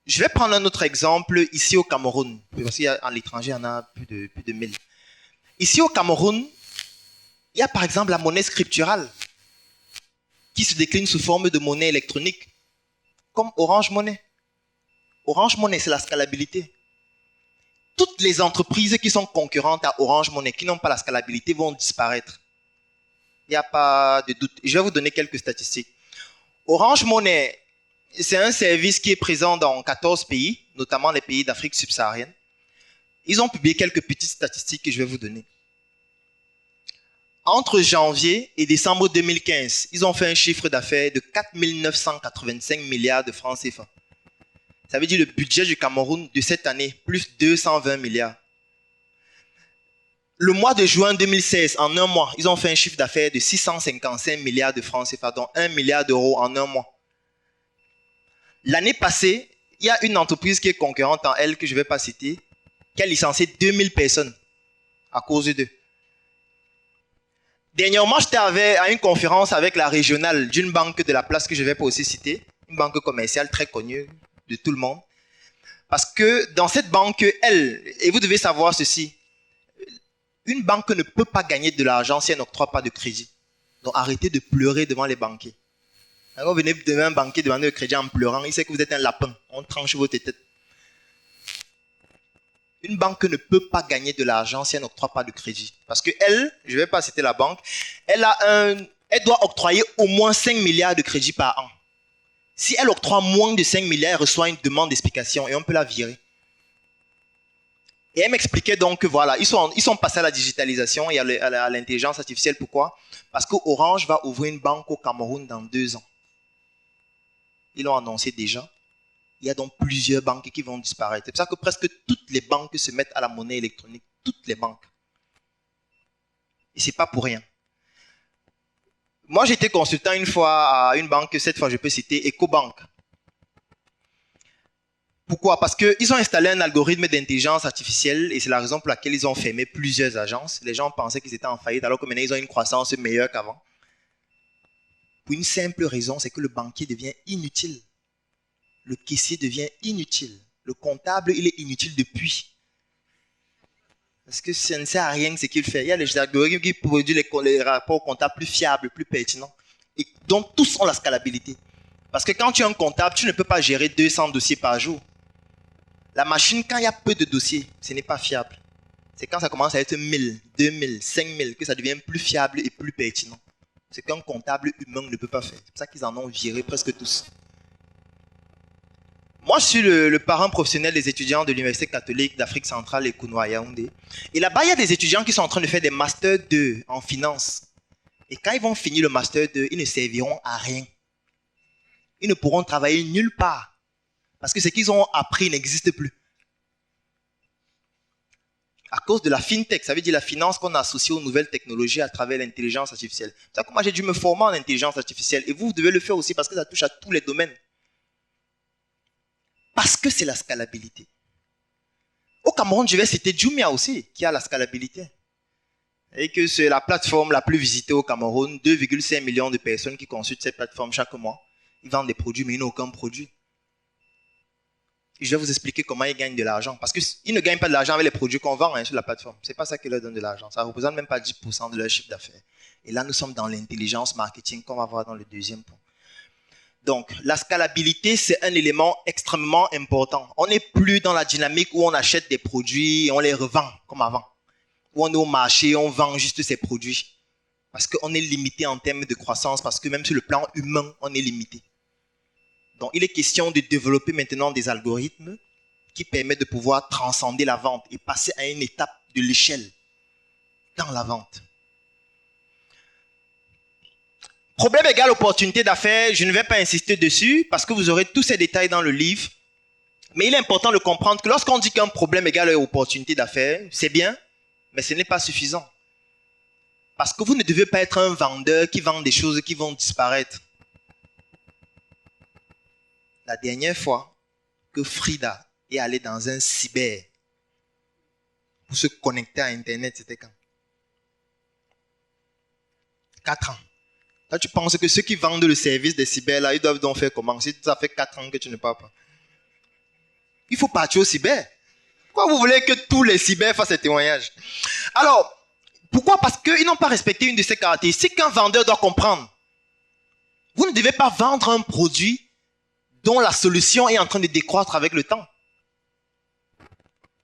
Je vais prendre un autre exemple ici au Cameroun, parce qu'à l'étranger, il y en a plus de 1000. Ici au Cameroun, il y a par exemple la monnaie scripturale qui se décline sous forme de monnaie électronique, comme Orange Money. Orange Money, c'est la scalabilité. Toutes les entreprises qui sont concurrentes à Orange Money, qui n'ont pas la scalabilité, vont disparaître. Il n'y a pas de doute. Je vais vous donner quelques statistiques. Orange Money, c'est un service qui est présent dans 14 pays, notamment les pays d'Afrique subsaharienne. Ils ont publié quelques petites statistiques que je vais vous donner. Entre janvier et décembre 2015, ils ont fait un chiffre d'affaires de 4 985 milliards de francs CFA. Ça veut dire le budget du Cameroun de cette année, plus 220 milliards. Le mois de juin 2016, en un mois, ils ont fait un chiffre d'affaires de 655 milliards de francs CFA, donc 1 milliard d'euros en un mois. L'année passée, il y a une entreprise qui est concurrente en elle, que je ne vais pas citer, qui a licencié 2000 personnes à cause d'eux. Dernièrement, j'étais à une conférence avec la régionale d'une banque de la place que je ne vais pas aussi citer, une banque commerciale très connue de tout le monde. Parce que dans cette banque, et vous devez savoir ceci, une banque ne peut pas gagner de l'argent si elle n'octroie pas de crédit. Donc arrêtez de pleurer devant les banquiers. Quand vous venez devant un banquier demander le crédit en pleurant, il sait que vous êtes un lapin. On tranche votre tête. Une banque ne peut pas gagner de l'argent si elle n'octroie pas de crédit. Parce que elle, je ne vais pas citer la banque, elle doit octroyer au moins 5 milliards de crédits par an. Si elle octroie moins de 5 milliards, elle reçoit une demande d'explication et on peut la virer. Et elle m'expliquait donc que voilà, ils sont passés à la digitalisation et à l'intelligence artificielle. Pourquoi? Parce que Orange va ouvrir une banque au Cameroun dans 2 ans. Ils l'ont annoncé déjà. Il y a donc plusieurs banques qui vont disparaître. C'est pour ça que presque toutes les banques se mettent à la monnaie électronique. Toutes les banques. Et ce n'est pas pour rien. Moi, j'étais consultant une fois à une banque, cette fois je peux citer Ecobank. Pourquoi? Parce qu'ils ont installé un algorithme d'intelligence artificielle et c'est la raison pour laquelle ils ont fermé plusieurs agences. Les gens pensaient qu'ils étaient en faillite alors que maintenant ils ont une croissance meilleure qu'avant. Pour une simple raison, c'est que le banquier devient inutile. le caissier devient inutile. Le comptable, il est inutile depuis. Parce que ça ne sert à rien ce qu'il fait. Il y a les algorithmes qui produisent les rapports comptables plus fiables, plus pertinents. Et donc, tous ont la scalabilité. Parce que quand tu es un comptable, tu ne peux pas gérer 200 dossiers par jour. La machine, quand il y a peu de dossiers, ce n'est pas fiable. C'est quand ça commence à être 1000, 2000, 5000 que ça devient plus fiable et plus pertinent. C'est qu'un comptable humain ne peut pas faire. C'est pour ça qu'ils en ont viré presque tous. Moi, je suis le parent professionnel des étudiants de l'Université catholique d'Afrique centrale et Kounoua Yaoundé. Et là-bas, il y a des étudiants qui sont en train de faire des Master 2 en finance. Et quand ils vont finir le Master 2, ils ne serviront à rien. Ils ne pourront travailler nulle part. Parce que ce qu'ils ont appris n'existe plus. À cause de la fintech, ça veut dire la finance qu'on associe aux nouvelles technologies à travers l'intelligence artificielle. C'est ça que moi j'ai dû me former en intelligence artificielle. Et vous devez le faire aussi parce que ça touche à tous les domaines. Parce que c'est la scalabilité. Au Cameroun, je vais citer Jumia aussi, qui a la scalabilité. Et que c'est la plateforme la plus visitée au Cameroun. 2,5 millions de personnes qui consultent cette plateforme chaque mois. Ils vendent des produits, mais ils n'ont aucun produit. Et je vais vous expliquer comment ils gagnent de l'argent. Parce qu'ils ne gagnent pas de l'argent avec les produits qu'on vend sur la plateforme. Ce n'est pas ça qui leur donne de l'argent. Ça ne représente même pas 10% de leur chiffre d'affaires. Et là, nous sommes dans l'intelligence marketing qu'on va voir dans le deuxième point. Donc, la scalabilité, c'est un élément extrêmement important. On n'est plus dans la dynamique où on achète des produits et on les revend comme avant. Où on est au marché et on vend juste ces produits. Parce qu'on est limité en termes de croissance, parce que même sur le plan humain, on est limité. Donc, il est question de développer maintenant des algorithmes qui permettent de pouvoir transcender la vente et passer à une étape de l'échelle dans la vente. Problème égal opportunité d'affaires, je ne vais pas insister dessus parce que vous aurez tous ces détails dans le livre. Mais il est important de comprendre que lorsqu'on dit qu'un problème égal opportunité d'affaires, c'est bien, mais ce n'est pas suffisant. Parce que vous ne devez pas être un vendeur qui vend des choses qui vont disparaître. La dernière fois que Frida est allée dans un cyber pour se connecter à Internet, c'était quand? 4 ans. Là, tu penses que ceux qui vendent le service des cyber, là, ils doivent donc faire comment? Si ça fait 4 ans que tu ne parles pas. Il faut partir au cyber. Pourquoi vous voulez que tous les cyber fassent ces témoignages? Alors, pourquoi? Parce qu'ils n'ont pas respecté une de ces caractéristiques qu'un vendeur doit comprendre. Vous ne devez pas vendre un produit dont la solution est en train de décroître avec le temps.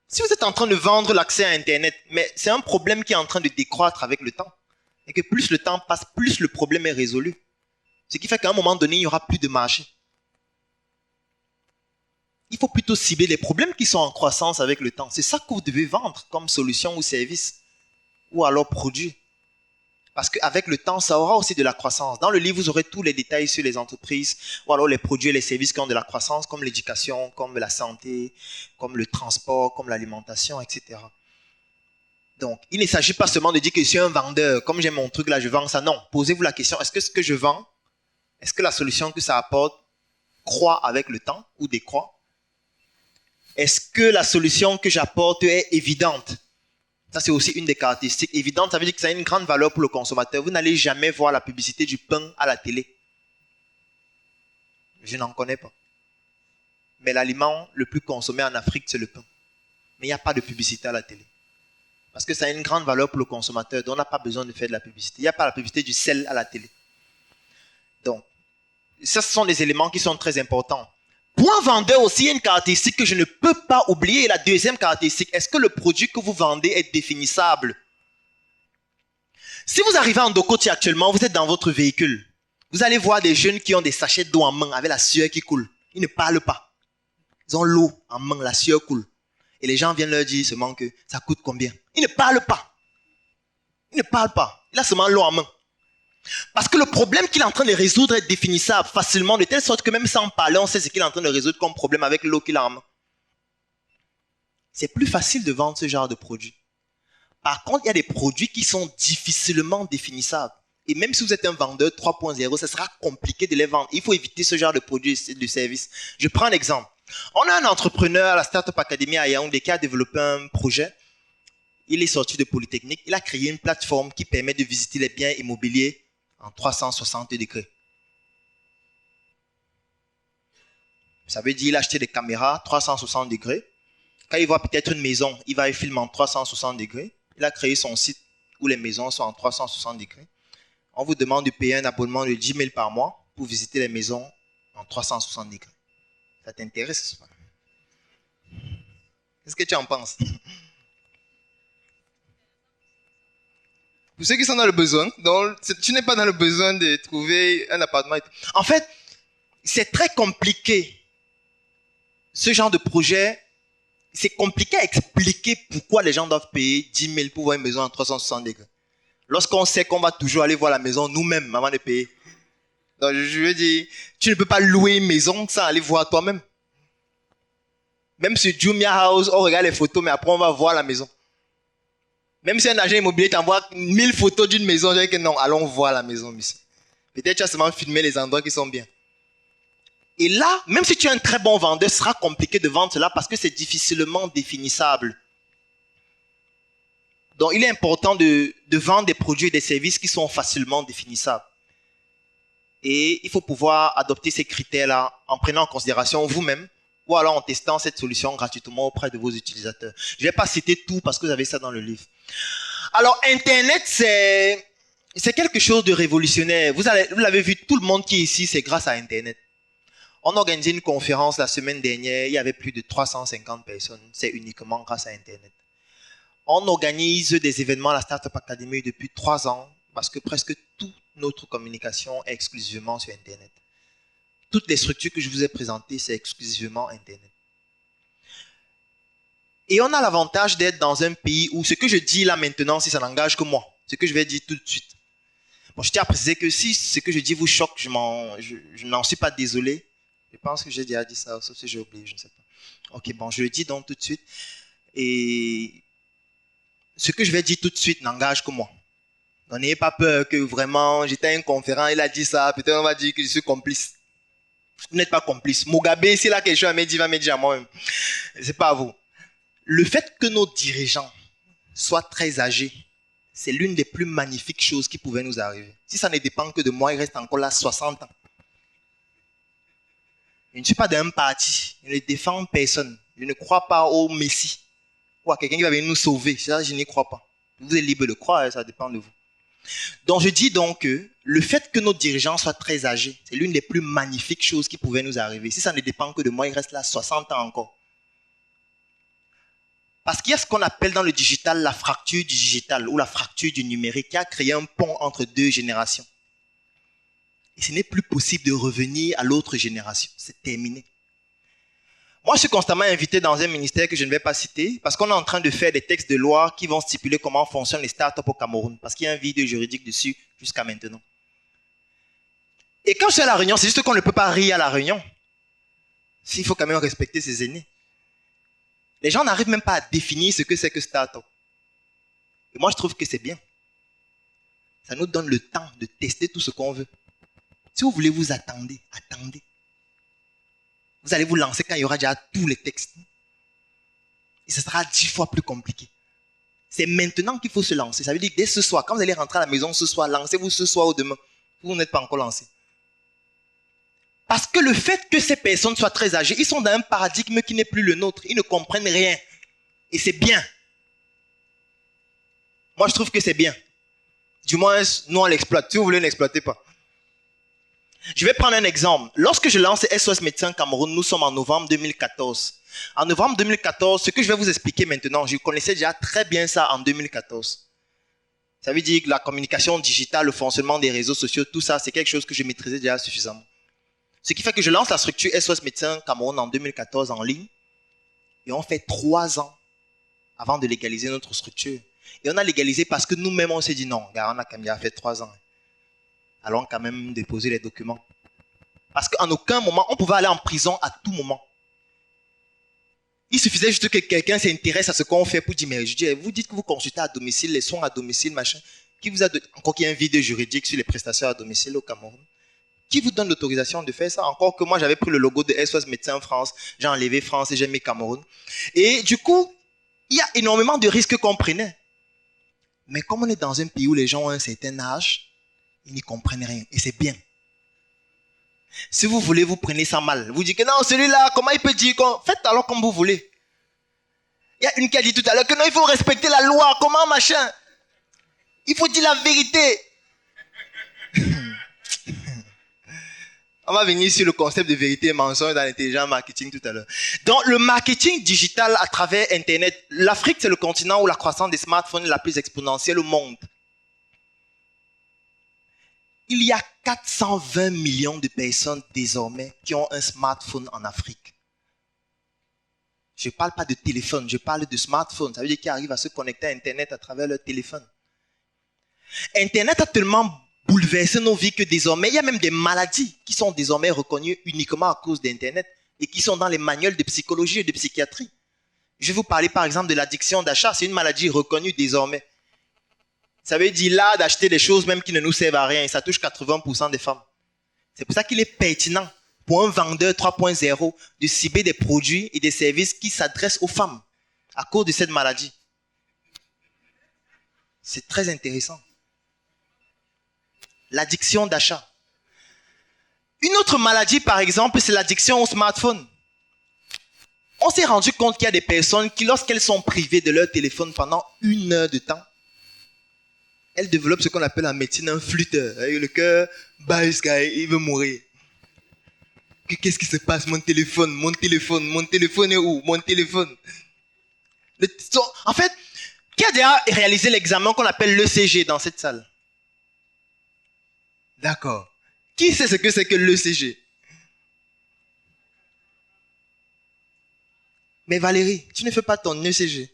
Si vous êtes en train de vendre l'accès à Internet, mais c'est un problème qui est en train de décroître avec le temps, et que plus le temps passe, plus le problème est résolu. Ce qui fait qu'à un moment donné, il n'y aura plus de marché. Il faut plutôt cibler les problèmes qui sont en croissance avec le temps. C'est ça que vous devez vendre comme solution ou service, ou alors produit. Parce qu'avec le temps, ça aura aussi de la croissance. Dans le livre, vous aurez tous les détails sur les entreprises, ou alors les produits et les services qui ont de la croissance, comme l'éducation, comme la santé, comme le transport, comme l'alimentation, etc. Donc, il ne s'agit pas seulement de dire que je suis un vendeur, comme j'ai mon truc là, je vends ça. Non, posez-vous la question, est-ce que ce que je vends, est-ce que la solution que ça apporte croît avec le temps ou décroît? Est-ce que la solution que j'apporte est évidente? Ça, c'est aussi une des caractéristiques évidentes. Ça veut dire que ça a une grande valeur pour le consommateur. Vous n'allez jamais voir la publicité du pain à la télé. Je n'en connais pas. Mais l'aliment le plus consommé en Afrique, c'est le pain. Mais il n'y a pas de publicité à la télé. Parce que ça a une grande valeur pour le consommateur. Donc, on n'a pas besoin de faire de la publicité. Il n'y a pas la publicité du sel à la télé. Donc, ça, ce sont des éléments qui sont très importants. Pour un vendeur aussi, il y a une caractéristique que je ne peux pas oublier. Et la deuxième caractéristique, est-ce que le produit que vous vendez est définissable? Si vous arrivez en Dokoti actuellement, vous êtes dans votre véhicule. Vous allez voir des jeunes qui ont des sachets d'eau en main avec la sueur qui coule. Ils ne parlent pas. Ils ont l'eau en main, la sueur coule. Et les gens viennent leur dire seulement que ça coûte combien. Ils ne parlent pas. Ils ne parlent pas. Il a seulement l'eau en main. Parce que le problème qu'il est en train de résoudre est définissable facilement, de telle sorte que même sans parler, on sait ce qu'il est en train de résoudre comme problème avec l'eau qu'il a en main. C'est plus facile de vendre ce genre de produit. Par contre, il y a des produits qui sont difficilement définissables. Et même si vous êtes un vendeur 3.0, ça sera compliqué de les vendre. Il faut éviter ce genre de produits et de services. Je prends un exemple. On a un entrepreneur à la Startup Academy à Yaoundé qui a développé un projet. Il est sorti de Polytechnique. Il a créé une plateforme qui permet de visiter les biens immobiliers en 360 degrés. Ça veut dire qu'il a acheté des caméras 360 degrés. Quand il voit peut-être une maison, il va y filmer en 360 degrés. Il a créé son site où les maisons sont en 360 degrés. On vous demande de payer un abonnement de 10 000 par mois pour visiter les maisons en 360 degrés. Ça t'intéresse? Qu'est-ce que tu en penses? Pour ceux qui sont dans le besoin, donc tu n'es pas dans le besoin de trouver un appartement. En fait, c'est très compliqué. Ce genre de projet, c'est compliqué à expliquer pourquoi les gens doivent payer 10 000 pour voir une maison en 360 degrés. Lorsqu'on sait qu'on va toujours aller voir la maison nous-mêmes avant de payer. Donc, je veux dire, tu ne peux pas louer une maison sans aller voir toi-même. Même sur Jumia House, on regarde les photos, mais après on va voir la maison. Même si un agent immobilier t'envoie 1000 photos d'une maison, je dis que non, allons voir la maison, monsieur. Peut-être tu as seulement filmé les endroits qui sont bien. Et là, même si tu es un très bon vendeur, ce sera compliqué de vendre cela parce que c'est difficilement définissable. Donc, il est important de vendre des produits et des services qui sont facilement définissables. Et il faut pouvoir adopter ces critères-là en prenant en considération vous-même ou alors en testant cette solution gratuitement auprès de vos utilisateurs. Je ne vais pas citer tout parce que vous avez ça dans le livre. Alors, Internet, c'est quelque chose de révolutionnaire. Vous l'avez vu, tout le monde qui est ici, c'est grâce à Internet. On a organisé une conférence la semaine dernière, il y avait plus de 350 personnes. C'est uniquement grâce à Internet. On organise des événements à la Startup Academy depuis 3 ans parce que presque toute notre communication est exclusivement sur Internet. Toutes les structures que je vous ai présentées, c'est exclusivement Internet. Et on a l'avantage d'être dans un pays où ce que je dis là maintenant, si ça n'engage que moi, ce que je vais dire tout de suite. Bon, je tiens à préciser que si ce que je dis vous choque, je n'en suis pas désolé. Je pense que j'ai déjà dit ça, sauf si j'ai oublié, je ne sais pas. Ok, bon, je le dis donc tout de suite. Et ce que je vais dire tout de suite n'engage que moi. N'ayez pas peur que vraiment, j'étais à une conférence, il a dit ça, peut-être on va dire que je suis complice. Vous n'êtes pas complice. Mugabe, s'il a quelque chose à me dire, va me dire à moi-même. C'est pas à vous. Le fait que nos dirigeants soient très âgés, c'est l'une des plus magnifiques choses qui pouvaient nous arriver. Si ça ne dépend que de moi, il reste encore là 60 ans. Je ne suis pas d'un parti. Je ne défends personne. Je ne crois pas au Messie ou à quelqu'un qui va venir nous sauver. Ça, je n'y crois pas. Vous êtes libre de croire, ça dépend de vous. Donc, je dis donc que le fait que nos dirigeants soient très âgés, c'est l'une des plus magnifiques choses qui pouvaient nous arriver. Si ça ne dépend que de moi, il reste là 60 ans encore. Parce qu'il y a ce qu'on appelle dans le digital la fracture du digital ou la fracture du numérique qui a créé un pont entre 2 générations. Et ce n'est plus possible de revenir à l'autre génération. C'est terminé. Moi, je suis constamment invité dans un ministère que je ne vais pas citer parce qu'on est en train de faire des textes de loi qui vont stipuler comment fonctionnent les startups au Cameroun. Parce qu'il y a un vide juridique dessus jusqu'à maintenant. Et quand je suis à la réunion, c'est juste qu'on ne peut pas rire à la réunion. Il faut quand même respecter ses aînés. Les gens n'arrivent même pas à définir ce que c'est que startup. Et moi, je trouve que c'est bien. Ça nous donne le temps de tester tout ce qu'on veut. Si vous voulez, vous attendez. Vous allez vous lancer quand il y aura déjà tous les textes. Et ce sera 10 fois plus compliqué. C'est maintenant qu'il faut se lancer. Ça veut dire que dès ce soir, quand vous allez rentrer à la maison ce soir, lancez-vous ce soir ou demain. Vous n'êtes pas encore lancé. Parce que le fait que ces personnes soient très âgées, ils sont dans un paradigme qui n'est plus le nôtre. Ils ne comprennent rien. Et c'est bien. Moi, je trouve que c'est bien. Du moins, nous, on l'exploite. Si vous voulez, n'exploitez pas. Je vais prendre un exemple. Lorsque je lance SOS Médecins Cameroun, nous sommes en novembre 2014. En novembre 2014, ce que je vais vous expliquer maintenant, je connaissais déjà très bien ça en 2014. Ça veut dire que la communication digitale, le fonctionnement des réseaux sociaux, tout ça, c'est quelque chose que je maîtrisais déjà suffisamment. Ce qui fait que je lance la structure SOS Médecins Cameroun en 2014 en ligne. Et on fait 3 ans avant de légaliser notre structure. Et on a légalisé parce que nous-mêmes, on s'est dit non, on a quand même fait 3 ans. Allons quand même déposer les documents. Parce qu'en aucun moment, on pouvait aller en prison à tout moment. Il suffisait juste que quelqu'un s'intéresse à ce qu'on fait pour dire, mais je dis, vous dites que vous consultez à domicile, les soins à domicile, machin. Qui vous a encore qu'il y a un vide juridique sur les prestations à domicile au Cameroun? Qui vous donne l'autorisation de faire ça? Encore que moi, j'avais pris le logo de SOS Médecins France, j'ai enlevé France et j'ai mis Cameroun. Et du coup, il y a énormément de risques qu'on prenait. Mais comme on est dans un pays où les gens ont un certain âge, ils n'y comprennent rien. Et c'est bien. Si vous voulez, vous prenez ça mal. Vous dites que non, celui-là, comment il peut dire faites alors comme vous voulez. Il y a une qui a dit tout à l'heure que non, il faut respecter la loi. Comment, machin? Il faut dire la vérité. On va venir sur le concept de vérité et mensonge dans l'intelligent marketing tout à l'heure. Dans le marketing digital à travers Internet, l'Afrique, c'est le continent où la croissance des smartphones est la plus exponentielle au monde. Il y a 420 millions de personnes désormais qui ont un smartphone en Afrique. Je ne parle pas de téléphone, je parle de smartphone. Ça veut dire qu'ils arrivent à se connecter à Internet à travers leur téléphone. Internet a tellement bouleversé nos vies que désormais, il y a même des maladies qui sont désormais reconnues uniquement à cause d'Internet et qui sont dans les manuels de psychologie et de psychiatrie. Je vais vous parler par exemple de l'addiction d'achat. C'est une maladie reconnue désormais. Ça veut dire là d'acheter des choses même qui ne nous servent à rien et ça touche 80% des femmes. C'est pour ça qu'il est pertinent pour un vendeur 3.0 de cibler des produits et des services qui s'adressent aux femmes à cause de cette maladie. C'est très intéressant. L'addiction d'achat. Une autre maladie, par exemple, c'est l'addiction au smartphone. On s'est rendu compte qu'il y a des personnes qui, lorsqu'elles sont privées de leur téléphone pendant 1 heure de temps, elles développent ce qu'on appelle en médecine un flûteur. Le cœur bat, il veut mourir. Qu'est-ce qui se passe? Mon téléphone est où? Mon téléphone. En fait, qui a déjà réalisé l'examen qu'on appelle l'ECG dans cette salle? D'accord. Qui sait ce que c'est que l'ECG? Mais Valérie, tu ne fais pas ton ECG.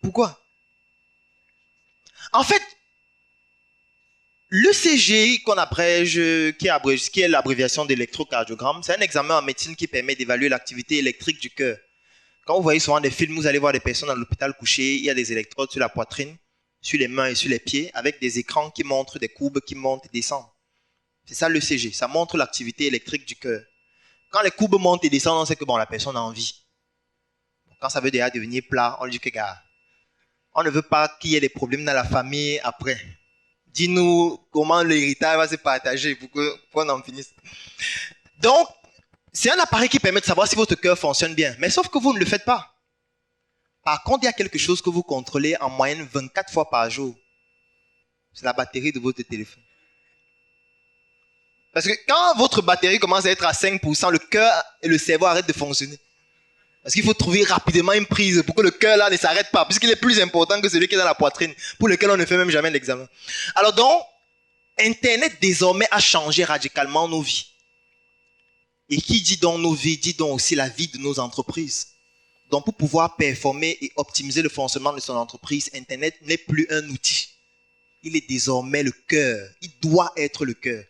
Pourquoi? En fait, l'ECG qu'on abrège, qui est l'abréviation d'électrocardiogramme, c'est un examen en médecine qui permet d'évaluer l'activité électrique du cœur. Quand vous voyez souvent des films, vous allez voir des personnes à l'hôpital couchées, il y a des électrodes sur la poitrine, sur les mains et sur les pieds, avec des écrans qui montrent des courbes qui montent et descendent. C'est ça l'ECG, ça montre l'activité électrique du cœur. Quand les courbes montent et descendent, on sait que bon, la personne a envie. Quand ça veut déjà devenir plat, on dit que gars, on ne veut pas qu'il y ait des problèmes dans la famille après. Dis-nous comment l'héritage va se partager pour qu'on en finisse. Donc, c'est un appareil qui permet de savoir si votre cœur fonctionne bien. Mais sauf que vous ne le faites pas. Par contre, il y a quelque chose que vous contrôlez en moyenne 24 fois par jour. C'est la batterie de votre téléphone. Parce que quand votre batterie commence à être à 5%, le cœur et le cerveau arrêtent de fonctionner. Parce qu'il faut trouver rapidement une prise pour que le cœur là ne s'arrête pas, puisqu'il est plus important que celui qui est dans la poitrine, pour lequel on ne fait même jamais l'examen. Alors donc, Internet désormais a changé radicalement nos vies. Et qui dit donc nos vies, dit donc aussi la vie de nos entreprises. Donc pour pouvoir performer et optimiser le fonctionnement de son entreprise, Internet n'est plus un outil. Il est désormais le cœur. Il doit être le cœur.